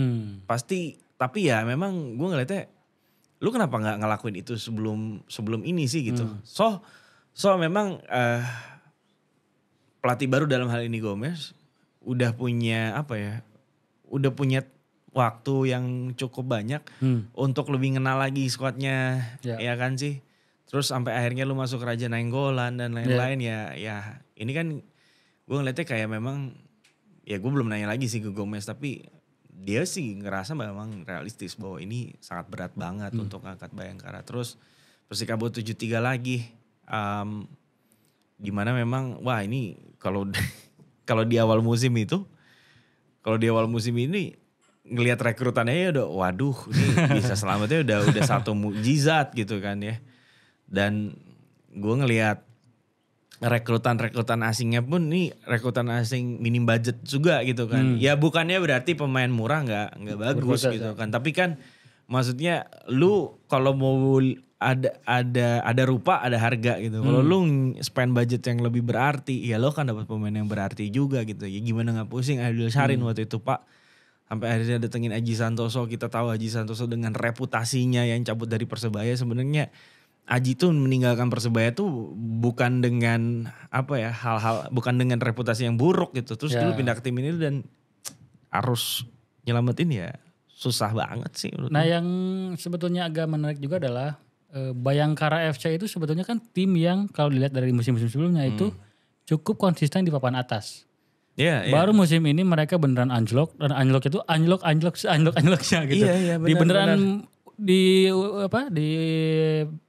Tapi ya memang gue ngeliatnya lu kenapa gak ngelakuin itu sebelum ini sih gitu. So memang pelatih baru dalam hal ini Gomez udah punya udah punya waktu yang cukup banyak untuk lebih kenal lagi skuadnya ya kan sih. Terus sampai akhirnya lu masuk Raja Nainggolan dan lain-lain ya ini kan gue ngeliatnya kayak memang ya gue belum nanya lagi sih ke Gomez tapi dia sih ngerasa memang realistis bahwa ini sangat berat banget untuk ngangkat Bayangkara. Terus Persikabo 73 lagi. Dimana memang wah ini kalau di awal musim ini ngelihat rekrutannya ya udah waduh ini bisa selamatnya udah satu mukjizat gitu kan ya. Dan gue ngelihat rekrutan asingnya pun nih rekrutan asing minim budget juga gitu kan. Ya bukannya berarti pemain murah nggak bagus gitu kan. Tapi kan maksudnya lu kalau mau ada rupa ada harga gitu. Kalau lu spend budget yang lebih berarti ya lo kan dapat pemain yang berarti juga gitu. Ya gimana nggak pusing Aidil Syahrin waktu itu Pak Sampai akhirnya datengin Aji Santoso. Kita tahu Aji Santoso dengan reputasinya yang cabut dari Persebaya. Sebenarnya Aji tuh meninggalkan Persebaya tuh bukan dengan bukan dengan reputasi yang buruk gitu. Terus dulu pindah ke tim ini dan harus nyelamatin ya susah banget sih. Nah yang sebetulnya agak menarik juga adalah Bayangkara FC itu sebetulnya kan tim yang kalau dilihat dari musim-musim sebelumnya itu cukup konsisten di papan atas. Baru musim ini mereka beneran anjlok dan anjlok itu anjloknya gitu. Di beneran di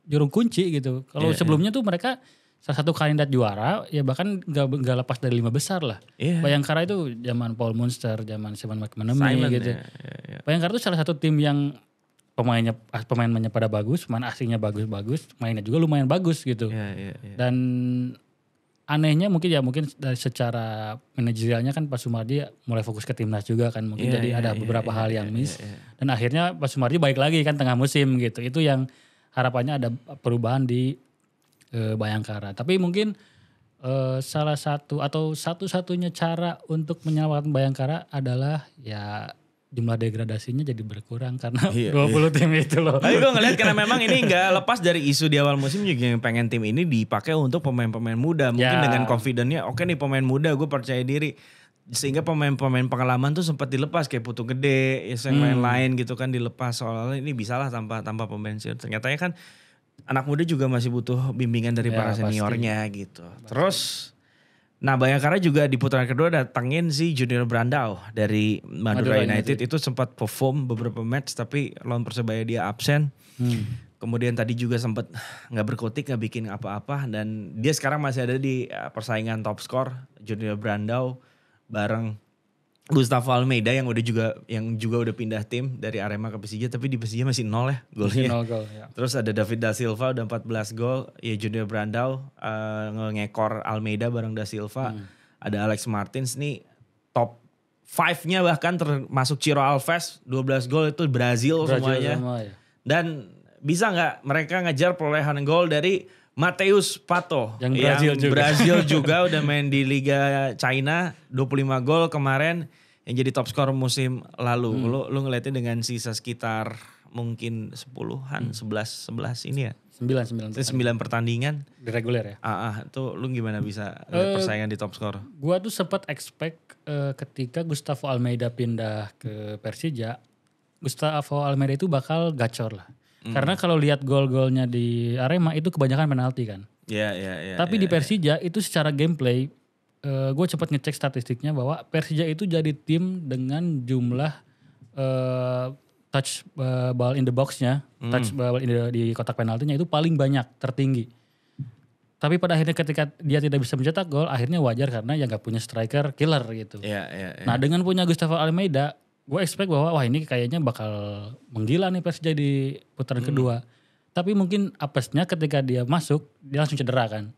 jurung kunci gitu. Kalau sebelumnya tuh mereka salah satu kandidat juara ya bahkan nggak lepas dari 5 besar lah. Bayangkara itu zaman Paul Munster, zaman Simon McManamy gitu. Bayangkara itu salah satu tim yang pemainnya pada bagus, pemain aslinya bagus-bagus, mainnya juga lumayan bagus gitu. Dan anehnya mungkin dari secara manajerialnya kan Pak Sumardi mulai fokus ke timnas juga kan mungkin jadi ada beberapa hal yang miss dan akhirnya Pak Sumardi balik lagi kan tengah musim gitu. Itu yang harapannya ada perubahan di Bayangkara. Tapi mungkin salah satu atau satu-satunya cara untuk menyelamatkan Bayangkara adalah ya jumlah degradasinya jadi berkurang karena 20 tim itu loh. Tapi gue ngeliat karena memang ini gak lepas dari isu di awal musim juga yang pengen tim ini dipakai untuk pemain-pemain muda. Mungkin dengan confident-nya oke nih pemain muda gue percaya diri. Sehingga pemain-pemain pengalaman tuh sempat dilepas kayak Putu Gede, yang lain-lain gitu kan dilepas. Soalnya ini bisalah tanpa pemain senior. Ternyata kan anak muda juga masih butuh bimbingan dari para seniornya gitu. Terus nah Bayangkara juga di putaran kedua datangin si Junior Brandao dari Madura United. Itu sempat perform beberapa match tapi lawan Persebaya dia absen. Kemudian tadi juga sempat gak berkutik, gak bikin apa-apa. Dan dia sekarang masih ada di persaingan top skor Junior Brandao bareng Gustavo Almeida yang juga udah pindah tim dari Arema ke Persija. Tapi di Persija masih 0 ya golnya. 0 gol ya. Terus ada David Da Silva udah 14 gol. Ya Junior Brandao ngekor Almeida bareng Da Silva. Ada Alex Martins nih top 5-nya bahkan termasuk Ciro Alves. 12 gol itu Brazil semuanya. Dan bisa gak mereka ngejar perolehan gol dari Mateus Pato. Yang Brazil juga udah main di Liga China. 25 gol kemarin yang jadi top skor musim lalu. Lu ngeliatnya dengan sisa sekitar mungkin 10-an, 11 ini ya? 9 pertandingan. Di reguler ya? Tuh lu gimana bisa persaingan di top skor? Gua tuh sempat expect ketika Gustavo Almeida pindah ke Persija. Gustavo Almeida itu bakal gacor lah. Karena kalau lihat gol-golnya di Arema itu kebanyakan penalti kan. Tapi di Persija itu secara gameplay, gue cepat ngecek statistiknya bahwa Persija itu jadi tim dengan jumlah touch ball in the box-nya, touch ball di kotak penaltinya itu paling banyak, tertinggi. Tapi pada akhirnya ketika dia tidak bisa mencetak gol, akhirnya wajar karena ya gak punya striker killer gitu. Nah dengan punya Gustavo Almeida, gue expect bahwa wah ini kayaknya bakal menggila nih Persija di putaran kedua. Tapi mungkin apesnya ketika dia masuk, dia langsung cedera kan.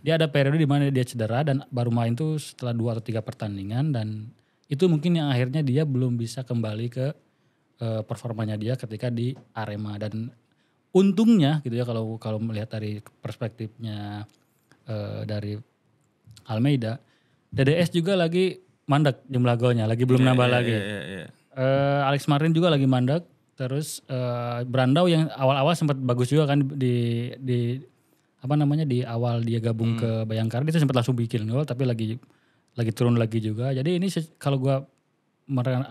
Dia ada periode di mana dia cedera dan baru main tuh setelah 2 atau 3 pertandingan. Dan itu mungkin yang akhirnya dia belum bisa kembali ke performanya dia ketika di Arema. Dan untungnya gitu ya kalau melihat dari perspektifnya dari Almeida, DDS juga lagi mandek jumlah golnya, lagi belum nambah lagi. Alex Martin juga lagi mandek. Terus Brandao yang awal-awal sempat bagus juga kan di awal dia gabung ke Bayangkara dia sempat langsung bikin gol tapi lagi turun lagi juga. Jadi ini kalau gua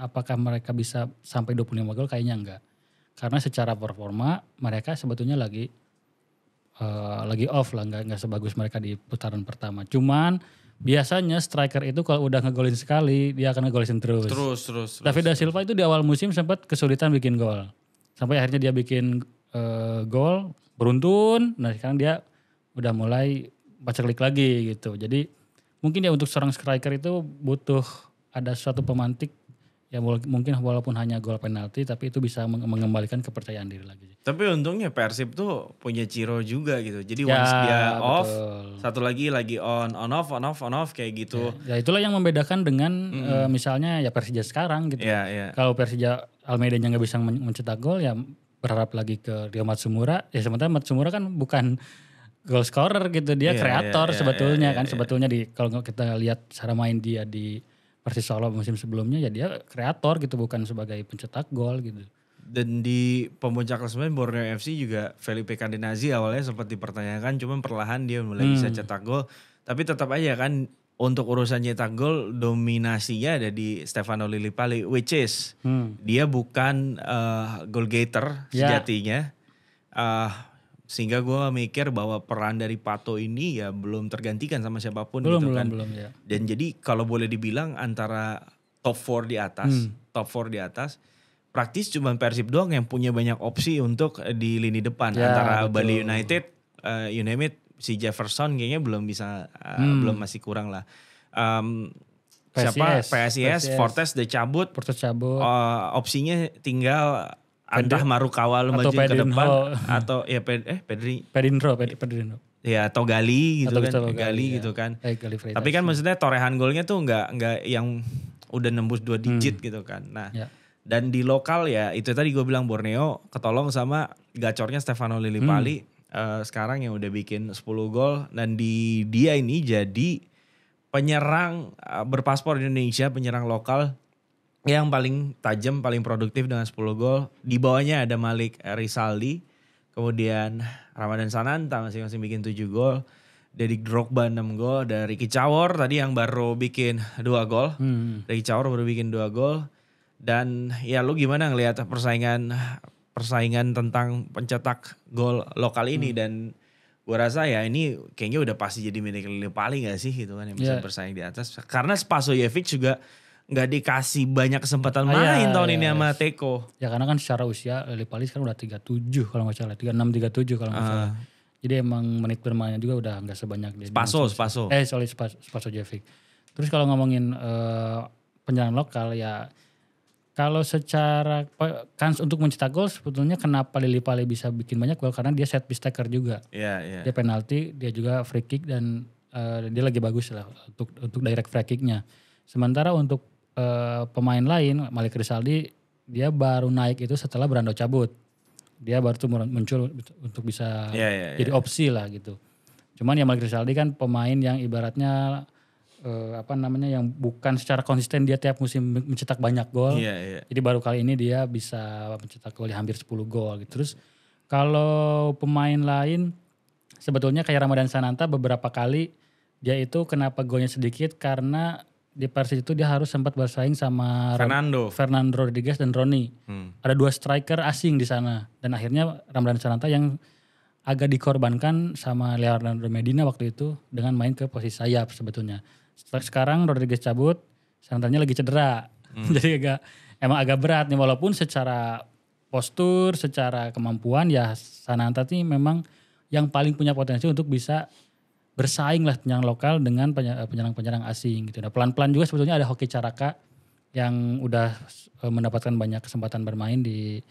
apakah mereka bisa sampai 25 gol kayaknya enggak. Karena secara performa mereka sebetulnya lagi off lah, enggak sebagus mereka di putaran pertama. Cuman biasanya striker itu kalau udah ngegolin sekali, dia akan ngegolin terus. David Da Silva itu di awal musim sempat kesulitan bikin gol. Sampai akhirnya dia bikin gol beruntun. Nah sekarang dia udah mulai paceklik lagi gitu. Jadi mungkin ya untuk seorang striker itu butuh ada suatu pemantik. Ya mungkin walaupun hanya gol penalti tapi itu bisa mengembalikan kepercayaan diri lagi. Tapi untungnya Persib tuh punya Ciro juga gitu. Jadi once dia off, satu lagi on off kayak gitu. Ya itulah yang membedakan dengan misalnya ya Persija sekarang gitu. Kalau Persija Almeida-nya gak bisa mencetak gol ya berharap lagi ke Rio Matsumura. Ya sementara Matsumura kan bukan goal scorer gitu. Dia kreator sebetulnya kan. Sebetulnya kalau kita lihat cara main dia di Persis Solo musim sebelumnya ya dia kreator gitu, bukan sebagai pencetak gol gitu. Dan di pemuncak klasemen Borneo FC juga Felipe Kandinazi awalnya sempat dipertanyakan, cuman perlahan dia mulai bisa cetak gol. Tapi tetap aja kan untuk urusan cetak gol dominasinya ada di Stefano Lillipali, which is dia bukan goal getter sejatinya. Sehingga gue mikir bahwa peran dari Pato ini ya belum tergantikan sama siapapun gitu kan. Belum ya. Dan jadi kalau boleh dibilang antara top 4 di atas, praktis cuma Persib doang yang punya banyak opsi untuk di lini depan. Antara betul. Bali United, you name it, si Jefferson kayaknya belum bisa, belum masih kurang lah. PSIS, Fortes udah cabut. Opsinya tinggal entah Marukawa lu maju ke depan atau ya Pedrinho. Ya atau Gali gitu kan. Gali gitu kan. Tapi kan maksudnya torehan golnya tuh enggak yang udah nembus 2 digit gitu kan. Nah, dan di lokal ya itu tadi gue bilang Borneo ketolong sama gacornya Stefano Lillipali. Sekarang yang udah bikin 10 gol dan dia ini jadi penyerang berpaspor Indonesia, penyerang lokal yang paling tajam, paling produktif dengan 10 gol. Di bawahnya ada Malik Rizaldi, kemudian Ramadan Sananta masing-masing bikin 7 gol. Dedik Drogba 6 gol, dari Ricky Cawor tadi yang baru bikin 2 gol. Ricky Cawor baru bikin 2 gol. Dan ya lu gimana ngelihat persaingan tentang pencetak gol lokal ini dan gua rasa ya ini kayaknya udah pasti jadi milik Lillipali gak sih gitu kan yang bisa bersaing di atas. Karena Spasojevic juga nggak dikasih banyak kesempatan main tahun ini sama Teko. Ya karena kan secara usia Lillipali sekarang udah 37 kalau nggak salah, 36-37 kalau nggak salah. Jadi emang menit bermainnya juga udah nggak sebanyak dia. Spasojevic. Terus kalau ngomongin penyerang lokal ya, kalau secara kans untuk mencetak gol sebetulnya kenapa Lillipali bisa bikin banyak gol karena dia set piece taker juga. Dia penalti, dia juga free kick dan dia lagi bagus lah untuk direct free kicknya. Sementara untuk pemain lain, Malik Rizaldi dia baru naik itu setelah Brando cabut. Dia baru tuh muncul untuk bisa jadi opsi lah gitu. Cuman ya Malik Rizaldi kan pemain yang ibaratnya yang bukan secara konsisten dia tiap musim mencetak banyak gol. Jadi baru kali ini dia bisa mencetak gol hampir 10 gol gitu. Terus kalau pemain lain sebetulnya kayak Ramadan Sananta beberapa kali dia itu kenapa golnya sedikit karena di Persis itu dia harus sempat bersaing sama Fernando Rodriguez dan Roni. Ada 2 striker asing di sana dan akhirnya Ramadan Sananta yang agak dikorbankan sama Leonardo Medina waktu itu dengan main ke posisi sayap sebetulnya. Sekarang Rodriguez cabut, Sanantanya lagi cedera. Jadi emang agak berat nih walaupun secara postur, secara kemampuan ya Sananta ini memang yang paling punya potensi untuk bisa bersaing lah penyerang lokal dengan penyerang-penyerang asing gitu. Nah, pelan-pelan juga sebetulnya ada Hoki Caraka yang udah mendapatkan banyak kesempatan bermain di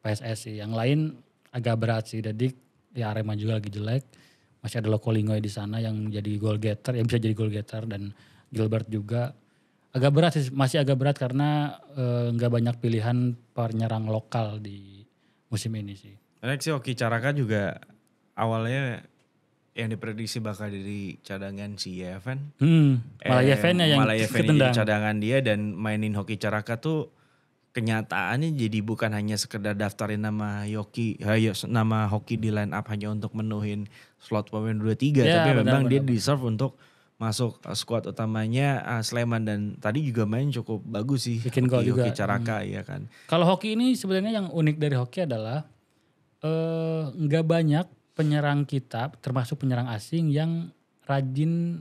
PSSI. Yang lain agak berat sih. Dedik ya Arema juga lagi jelek. Masih ada Loko Linggoy di sana yang jadi goal getter, yang bisa jadi goal getter dan Gilbert juga. Agak berat sih, masih agak berat karena nggak banyak pilihan penyerang lokal di musim ini sih. Karena si Hoki Caraka juga awalnya yang diprediksi bakal dari cadangan si Yeven. Malah Yevennya yang jadi cadangan dia dan mainin Hoki Caraka tuh kenyataannya jadi bukan hanya sekedar daftarin nama Hoki di line up hanya untuk menuhin slot pemain 2-3 tapi memang dia deserve untuk masuk squad utamanya Sleman dan tadi juga main cukup bagus sih. Bikin gol juga. Hoki Caraka ya kan. Kalau Hoki ini sebenarnya yang unik dari Hoki adalah nggak banyak penyerang kita termasuk penyerang asing yang rajin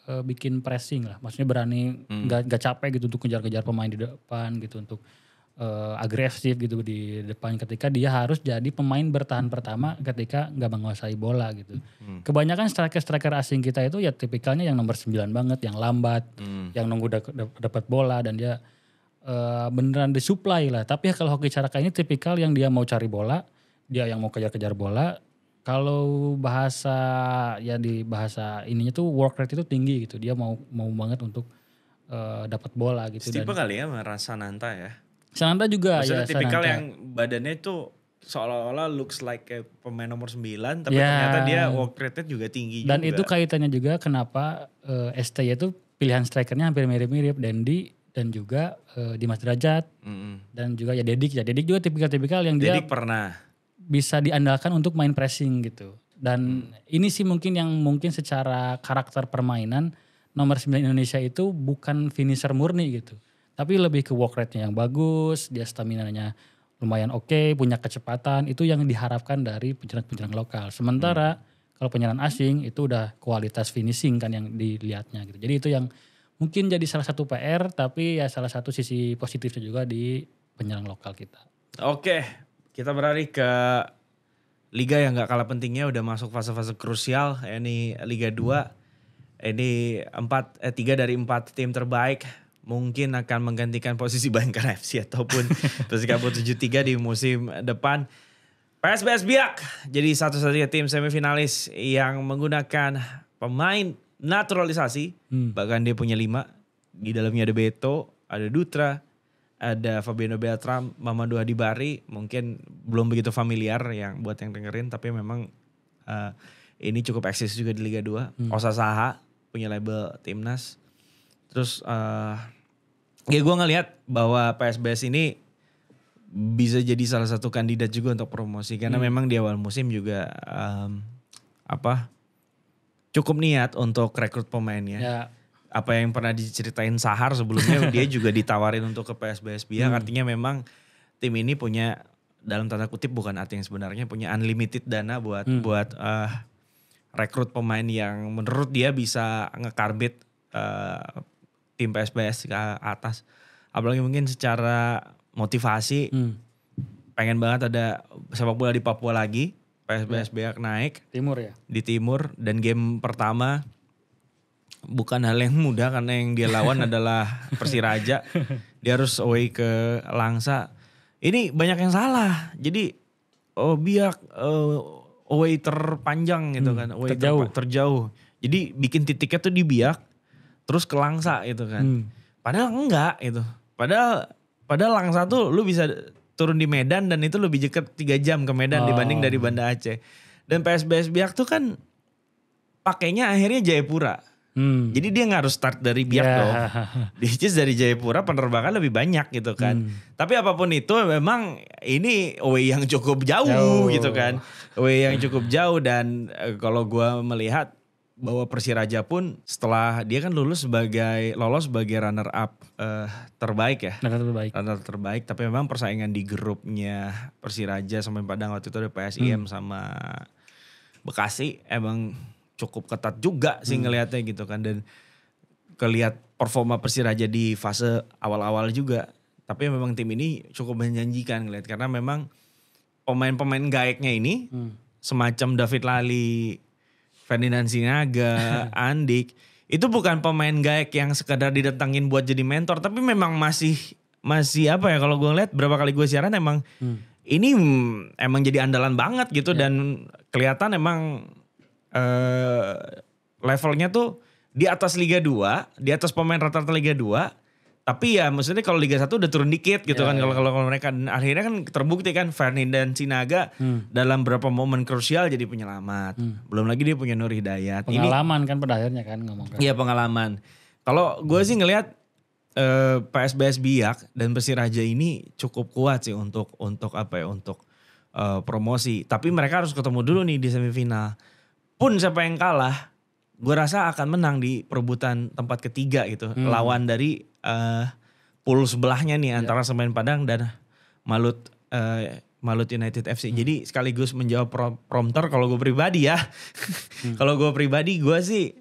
bikin pressing lah. Maksudnya berani gak capek gitu untuk kejar-kejar pemain di depan gitu. Untuk agresif gitu di depan ketika dia harus jadi pemain bertahan pertama ketika gak menguasai bola gitu. Kebanyakan striker-striker asing kita itu ya tipikalnya yang nomor 9 banget. Yang lambat, yang nunggu dapat bola dan dia beneran disuplai lah. Tapi kalau Hoki Caraka ini tipikal yang dia mau cari bola, dia yang mau kejar-kejar bola. Kalau di bahasa ininya tuh work rate itu tinggi gitu. Dia mau banget untuk dapat bola gitu. Tipe kali ya merasa Sananta ya. Sananta juga. Maksudnya tipikal Sananta yang badannya tuh seolah-olah looks like kayak pemain nomor 9. Tapi ternyata dia work rate-nya juga tinggi dan juga. Dan itu kaitannya juga kenapa STY itu pilihan strikernya hampir mirip-mirip, Dendi dan juga Dimas Derajat dan juga ya Dedik juga tipikal yang dia pernah bisa diandalkan untuk main pressing gitu. Dan ini sih mungkin secara karakter permainan nomor 9 Indonesia itu bukan finisher murni gitu. Tapi lebih ke work rate-nya yang bagus, dia stamina-nya lumayan oke, punya kecepatan, itu yang diharapkan dari penyerang-penyerang lokal. Sementara kalau penyerang asing itu udah kualitas finishing kan yang dilihatnya gitu. Jadi itu yang mungkin jadi salah satu PR, tapi ya salah satu sisi positifnya juga di penyerang lokal kita. Oke, kita beralih ke liga yang gak kalah pentingnya, udah masuk fase-fase krusial. Ini Liga 2, ini 3 dari 4 tim terbaik mungkin akan menggantikan posisi Bayangkara FC ataupun Persikabo 73 di musim depan. PSBS Biak jadi satu-satunya tim semifinalis yang menggunakan pemain naturalisasi. Bahkan dia punya 5. Di dalamnya ada Beto, ada Dutra, ada Fabiano Beltram, Mamadou Hadibari. Mungkin belum begitu familiar buat yang dengerin, tapi memang ini cukup eksis juga di Liga 2. Osa Saha punya label timnas. Terus ya gue ngelihat bahwa PSBS ini bisa jadi salah satu kandidat juga untuk promosi. Karena memang di awal musim juga cukup niat untuk rekrut pemainnya. Ya. Apa yang pernah diceritain Sahar sebelumnya, dia juga ditawarin untuk ke PSBS Biak. Artinya memang tim ini punya, dalam tanda kutip bukan arti yang sebenarnya, punya unlimited dana buat rekrut pemain yang menurut dia bisa ngekarbit tim PSBS ke atas. Apalagi mungkin secara motivasi, pengen banget ada sepak bola di Papua lagi. PSBS Biak naik. Timur ya? Di timur, dan game pertama bukan hal yang mudah karena yang dia lawan adalah Persiraja. Dia harus away ke Langsa. Ini banyak yang salah. Jadi Biak away terpanjang gitu kan. Away terjauh. Jadi bikin titiknya tuh di Biak, terus ke Langsa gitu kan. Padahal enggak gitu. Padahal Langsa tuh lu bisa turun di Medan dan itu lebih dekat 3 jam ke Medan dibanding dari Banda Aceh. Dan PSBS Biak tuh kan pakainya akhirnya Jayapura. Jadi dia gak harus start dari Biak dong. Dia dari Jayapura penerbangan lebih banyak gitu kan. Tapi apapun itu memang ini away yang cukup jauh gitu kan. Away yang cukup jauh, dan kalau gue melihat bahwa Persiraja pun setelah dia kan lolos sebagai runner up terbaik ya. Runner terbaik, tapi memang persaingan di grupnya Persiraja sama Padang waktu itu ada PSIM sama Bekasi emang cukup ketat juga sih ngelihatnya gitu kan. Dan kelihat performa Persiraja di fase awal-awal juga. Tapi memang tim ini cukup menjanjikan ngelihat, karena memang pemain-pemain gaeknya ini semacam David Lali, Ferdinand Sinaga, Andik, itu bukan pemain gaek yang sekadar didatangin buat jadi mentor, tapi memang masih apa ya, kalau gue ngeliat berapa kali gue siaran emang ini emang jadi andalan banget gitu. Dan kelihatan emang levelnya tuh di atas Liga 2, di atas pemain rata-rata Liga 2. Tapi ya maksudnya kalau Liga 1 udah turun dikit gitu kan. Kalau mereka, akhirnya kan terbukti kan Ferdinand Sinaga dalam beberapa momen krusial jadi penyelamat. Belum lagi dia punya Nur Hidayat. Pengalaman kan pada akhirnya kan ngomong. Iya, pengalaman. Kalau gue sih ngelihat PSBS Biak dan Persiraja ini cukup kuat sih untuk promosi. Tapi mereka harus ketemu dulu nih di semifinal. Pun siapa yang kalah, gue rasa akan menang di perebutan tempat ketiga gitu. Lawan dari pool sebelahnya nih antara Semen Padang dan Malut United FC. Jadi sekaligus menjawab prompter kalau gue pribadi ya. Kalau gue pribadi, gue sih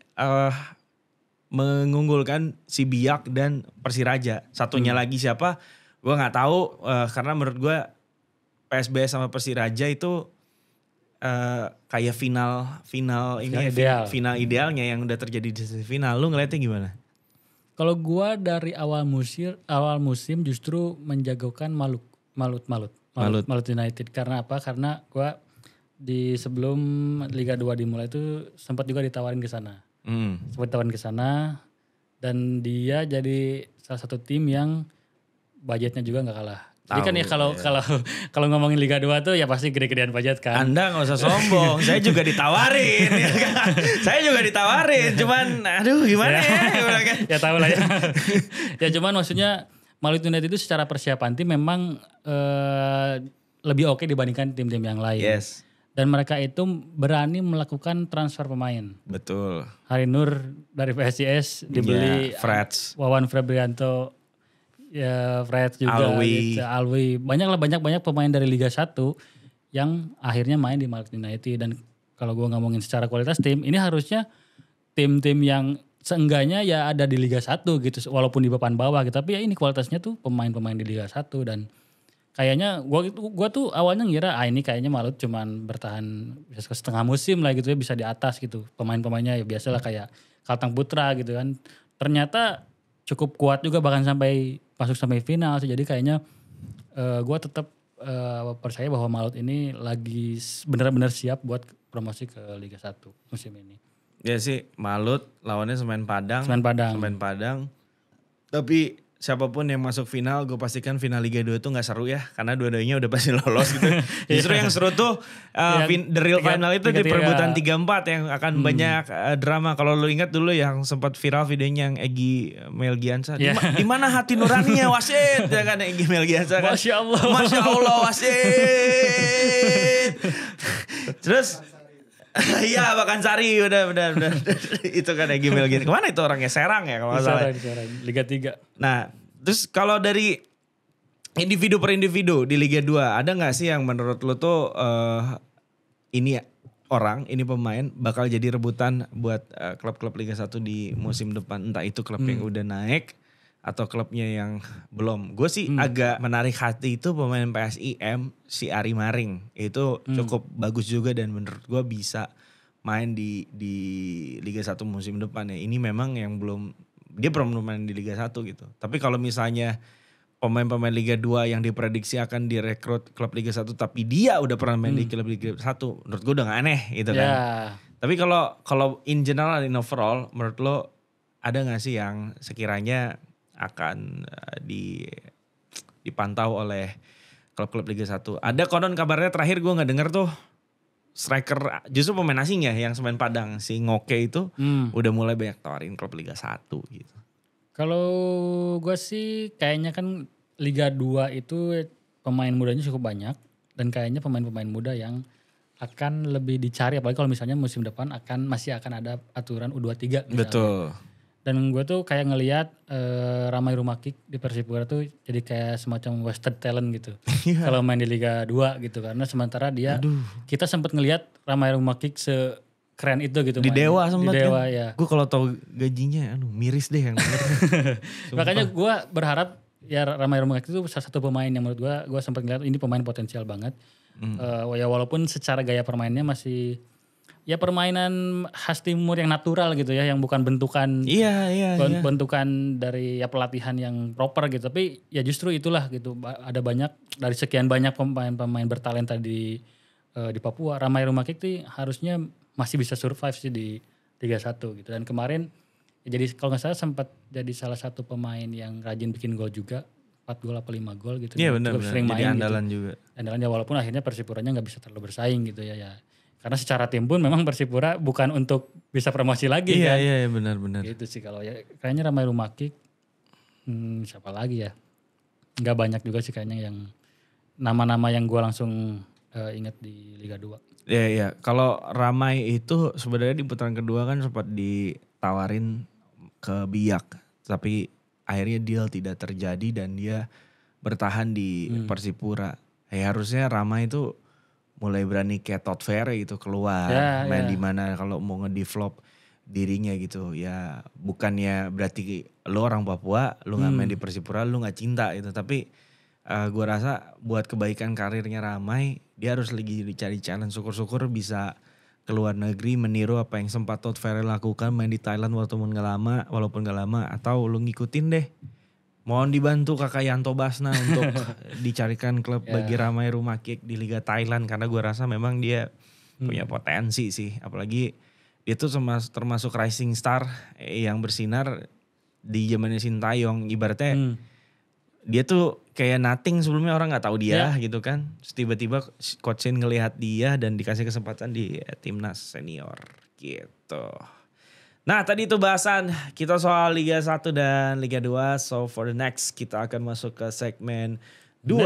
mengunggulkan si Biak dan Persiraja. Satunya lagi siapa? Gue nggak tahu, karena menurut gue PSBS sama Persiraja itu kayak final ini ideal. Final idealnya yang udah terjadi di final. Lu ngeliatnya gimana? Kalau gua dari awal musim justru menjagokan Malut United. Karena apa? Karena gua di sebelum Liga 2 dimulai itu sempat juga ditawarin ke sana. Dan dia jadi salah satu tim yang budgetnya juga nggak kalah Jadi kan ya kalau ngomongin Liga 2 tuh ya pasti gede-gedean budget kan. Anda gak usah sombong, saya juga ditawarin. Ya kan? Saya juga ditawarin, cuman aduh gimana ya. Ya tahu lah ya. Ya cuman maksudnya Malut United itu secara persiapan tim memang lebih oke dibandingkan tim-tim yang lain. Yes. Dan mereka itu berani melakukan transfer pemain. Betul. Hari Nur dari PSIS dibeli Wawan Febrianto. Ya Fred juga Alwi. Banyak pemain dari Liga 1 yang akhirnya main di Malut United. Dan kalau gue ngomongin secara kualitas tim, ini harusnya tim-tim yang seenggaknya ya ada di Liga 1 gitu. Walaupun di papan bawah gitu. Tapi ya ini kualitasnya tuh pemain-pemain di Liga 1. Dan kayaknya gue tuh awalnya ngira ini kayaknya Malut cuman bertahan bisa setengah musim lah gitu ya. Bisa di atas gitu. Pemain-pemainnya ya biasalah kayak Kalteng Putra gitu kan. Ternyata cukup kuat juga bahkan sampai masuk sampai final sih. Jadi kayaknya gue tetap percaya bahwa Malut ini lagi benar-benar siap buat promosi ke Liga 1 musim ini. Ya sih Malut lawannya Semen Padang. Tapi siapapun yang masuk final, gue pastikan final Liga 2 itu gak seru ya. Karena dua-duanya udah pasti lolos gitu. Justru yang seru tuh the real final itu di perebutan 3-4 yang akan banyak drama. Kalau lu ingat dulu yang sempat viral videonya yang Egy Melgiansa. Di mana hati nuraninya wasit? Ya kan Egy Melgiansa kan. Masya Allah wasit. Terus iya Bahkan Sari udah itu kan Egy Melgiansa. Kemana itu orangnya? Serang ya kalau nggak salah. Serang, Liga 3. Nah, terus kalau dari individu per individu di Liga 2, ada gak sih yang menurut lo tuh ini pemain bakal jadi rebutan buat klub-klub Liga 1 di musim depan? Entah itu klub yang udah naik atau klubnya yang belum. Gue sih agak menarik hati itu pemain PSIM si Ari Maring. Itu cukup bagus juga dan menurut gue bisa main di Liga 1 musim depan ya. Ini memang yang dia belum main di Liga 1 gitu. Tapi kalau misalnya pemain-pemain Liga 2 yang diprediksi akan direkrut klub Liga 1 tapi dia udah pernah main di klub Liga 1, menurut gue udah gak aneh gitu kan. Tapi kalau in general, in overall, menurut lo ada gak sih yang sekiranya akan dipantau oleh klub-klub Liga 1? Ada konon kabarnya terakhir gue gak denger tuh striker justru pemain asing ya yang Semen Padang si Ngoke itu udah mulai banyak tawarin klub Liga 1 gitu. Kalau gue sih kayaknya kan Liga 2 itu pemain mudanya cukup banyak dan kayaknya pemain-pemain muda yang akan lebih dicari apalagi kalau misalnya musim depan masih akan ada aturan U23 misalnya. Betul. Dan gue tuh kayak ngelihat Ramai Rumakik di Persipura tuh jadi kayak semacam wasted talent gitu. Kalau main di Liga 2 gitu. Karena sementara kita sempat ngelihat Ramai Rumakik sekeren itu gitu. Di Dewa sempat kan. Ya. Gue kalau tahu gajinya miris deh yang Makanya gue berharap ya Ramai Rumakik itu salah satu pemain yang menurut gue sempat ngelihat ini pemain potensial banget. Ya walaupun secara gaya permainnya masih ya permainan khas timur yang natural gitu ya, yang bukan bentukan bentukan dari ya pelatihan yang proper gitu. Tapi ya justru itulah gitu, ada banyak dari sekian banyak pemain bertalenta di Papua, Ramai Rumakik tuh harusnya masih bisa survive sih di Liga 1 gitu. Dan kemarin ya jadi kalau nggak salah sempat jadi salah satu pemain yang rajin bikin gol juga, 4 gol apa 5 gol gitu. Iya benar, sering main jadi andalan gitu. Juga. Andalannya walaupun akhirnya Persipuranya nggak bisa terlalu bersaing gitu ya. Karena secara tim pun memang Persipura bukan untuk bisa promosi lagi kan. Iya benar. Gitu sih kalau ya kayaknya Ramai Rumakik. Siapa lagi ya? Nggak banyak juga sih kayaknya yang nama-nama yang gue langsung ingat di Liga 2. Iya. Kalau Ramai itu sebenarnya di putaran kedua kan sempat ditawarin ke Biak. Tapi akhirnya deal tidak terjadi dan dia bertahan di Persipura. Harusnya Ramai itu mulai berani kayak Todd Ferry gitu keluar main di mana kalau mau ngedevelop dirinya gitu ya. Bukannya berarti lu orang Papua lu nggak main di Persipura lu nggak cinta gitu, tapi gue rasa buat kebaikan karirnya Ramai dia harus lagi dicari challenge. Syukur-syukur bisa keluar negeri meniru apa yang sempat Todd Ferry lakukan, main di Thailand walaupun gak lama atau lu ngikutin deh. Mohon dibantu Kakak Yanto Basna untuk dicarikan klub bagi Ramai Rumakik di Liga Thailand. Karena gue rasa memang dia punya potensi sih. Apalagi dia tuh termasuk rising star yang bersinar di zamannya Sintayong. Ibaratnya dia tuh kayak nothing sebelumnya, orang nggak tahu dia gitu kan. Terus tiba-tiba Coach Shin ngelihat dia dan dikasih kesempatan di timnas senior gitu. Nah tadi itu bahasan kita soal Liga 1 dan Liga 2. So for the next kita akan masuk ke segmen 2.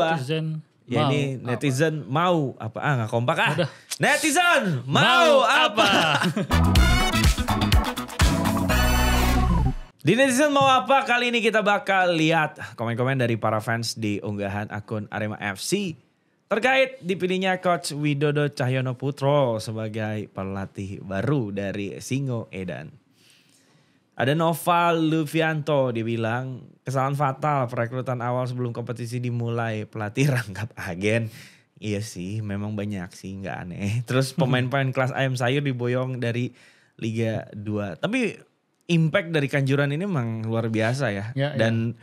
Ini netizen mau apa? Nggak kompak Udah. Netizen mau apa? Di netizen mau apa kali ini kita bakal lihat komen-komen dari para fans di unggahan akun Arema FC terkait dipilihnya Coach Widodo Cahyono Putro sebagai pelatih baru dari Singo Edan. Ada Noval Lufianto, dia bilang kesalahan fatal perekrutan awal sebelum kompetisi dimulai, pelatih rangkap agen. Iya sih, memang banyak sih, nggak aneh. Terus pemain-pemain kelas ayam sayur diboyong dari Liga 2. Tapi impact dari Kanjuran ini memang luar biasa ya. Dan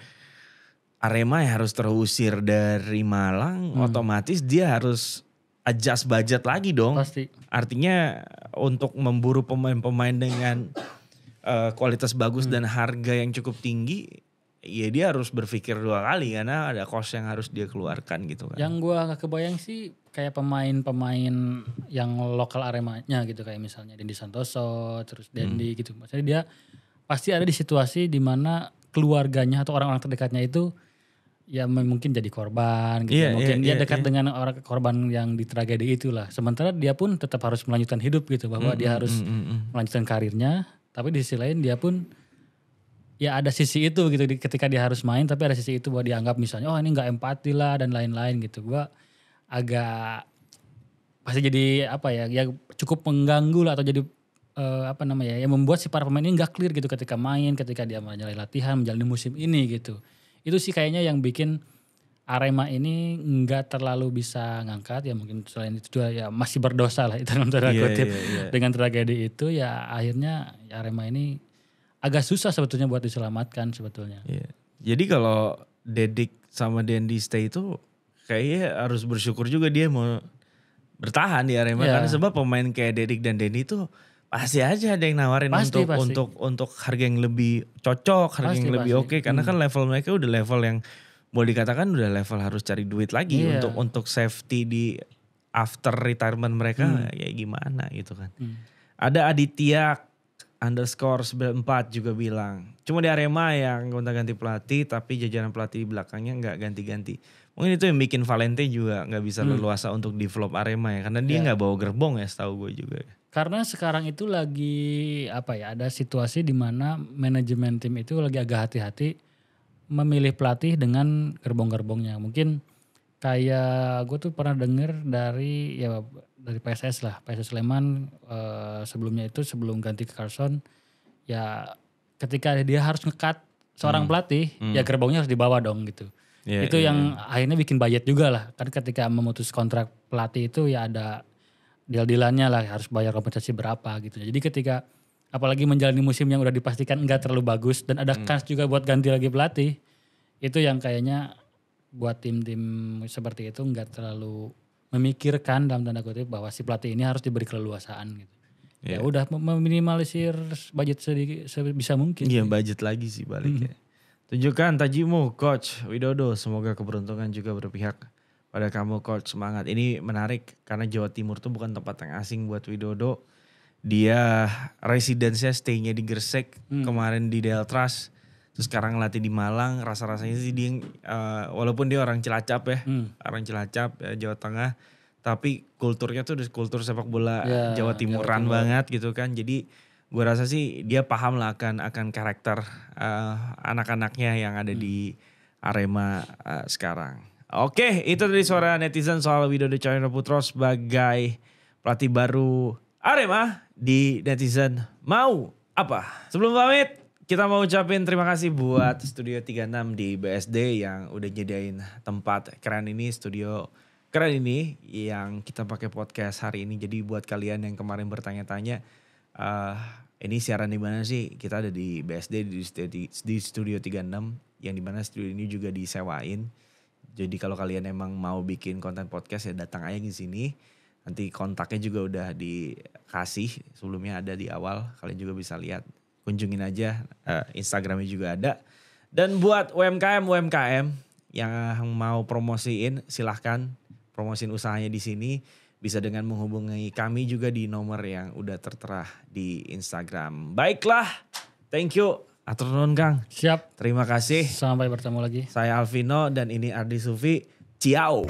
Arema yang harus terusir dari Malang, otomatis dia harus adjust budget lagi dong. Pasti. Artinya untuk memburu pemain-pemain dengan kualitas bagus dan harga yang cukup tinggi, ya dia harus berpikir 2 kali karena ada cost yang harus dia keluarkan gitu kan. Yang gua gak kebayang sih kayak pemain-pemain yang lokal Aremanya gitu, kayak misalnya Dendi Santoso, terus Dendi gitu. Maksudnya dia pasti ada di situasi di mana keluarganya atau orang-orang terdekatnya itu ya mungkin jadi korban gitu. Mungkin dia dekat dengan orang korban yang di tragedi itulah. Sementara dia pun tetap harus melanjutkan hidup gitu, bahwa dia harus melanjutkan karirnya. Tapi di sisi lain dia pun ya ada sisi itu gitu ketika dia harus main, tapi ada sisi itu bahwa dianggap misalnya ini gak empati lah dan lain-lain gitu. Gua agak pasti jadi ya cukup mengganggu lah, atau jadi yang membuat si para pemain ini gak clear gitu ketika main, ketika dia menjalani latihan, menjalani musim ini gitu. Itu sih kayaknya yang bikin Arema ini gak terlalu bisa ngangkat, ya mungkin selain itu juga ya masih berdosa lah itu tanda kutip dengan tragedi itu, ya akhirnya ya Arema ini agak susah sebetulnya buat diselamatkan sebetulnya. Jadi kalau Dedik sama Dendi stay itu kayaknya harus bersyukur juga dia mau bertahan di Arema, karena sebab pemain kayak Dedik dan Dendi itu pasti aja ada yang nawarin untuk harga yang lebih cocok, harga yang lebih oke, karena kan level mereka udah level yang boleh dikatakan udah level harus cari duit lagi untuk safety di after retirement mereka ya gimana gitu kan. Ada Aditya _94 juga bilang cuma di Arema yang gonta-ganti pelatih, tapi jajaran pelatih di belakangnya nggak ganti-ganti. Mungkin itu yang bikin Valente juga nggak bisa leluasa untuk develop Arema ya, karena dia nggak bawa gerbong ya setahu gue juga. Karena sekarang itu lagi ada situasi di mana manajemen tim itu lagi agak hati-hati memilih pelatih dengan gerbong-gerbongnya. Mungkin kayak gue tuh pernah denger dari PSS lah, PSS Sleman sebelumnya itu sebelum ganti ke Carlson, ya ketika dia harus nge-cut seorang pelatih, ya gerbongnya harus dibawa dong gitu. Itu yang akhirnya bikin budget juga lah. Kan ketika memutus kontrak pelatih itu ya ada deal-dealannya lah, harus bayar kompensasi berapa gitu. Jadi ketika apalagi menjalani musim yang udah dipastikan enggak terlalu bagus dan ada kans juga buat ganti lagi pelatih, itu yang kayaknya buat tim-tim seperti itu enggak terlalu memikirkan dalam tanda kutip bahwa si pelatih ini harus diberi keleluasaan gitu. Ya udah meminimalisir budget sebisa mungkin. Iya, budget lagi sih baliknya. Tunjukkan tajimu Coach Widodo, semoga keberuntungan juga berpihak pada kamu Coach, semangat. Ini menarik karena Jawa Timur tuh bukan tempat yang asing buat Widodo. Dia residensinya stay-nya di Gresik, kemarin di Deltras, terus sekarang latih di Malang. Rasa-rasanya sih dia walaupun dia orang Cilacap ya, orang Cilacap Jawa Tengah, tapi kulturnya tuh udah kultur sepak bola Jawa Timuran banget gitu kan. Jadi gue rasa sih dia paham lah akan karakter anak-anaknya yang ada di Arema sekarang. Oke, itu tadi suara netizen soal Widodo Cahyono Putro sebagai pelatih baru Arema di netizen mau apa. Sebelum pamit, kita mau ucapin terima kasih buat Studio 36 di BSD yang udah nyediain tempat keren ini, studio keren ini yang kita pakai podcast hari ini. Jadi buat kalian yang kemarin bertanya-tanya, ini siaran di mana sih? Kita ada di BSD di Studio 36 yang dimana studio ini juga disewain. Jadi kalau kalian emang mau bikin konten podcast ya datang aja di sini. Nanti kontaknya juga udah dikasih, sebelumnya ada di awal. Kalian juga bisa lihat, kunjungin aja, Instagramnya juga ada. Dan buat UMKM yang mau promosiin silahkan promosiin usahanya di sini. Bisa dengan menghubungi kami juga di nomor yang udah tertera di Instagram. Baiklah, thank you. Atur nuhun Kang. Siap. Terima kasih. Sampai bertemu lagi. Saya Alvino dan ini Ardi Sufi. Ciao.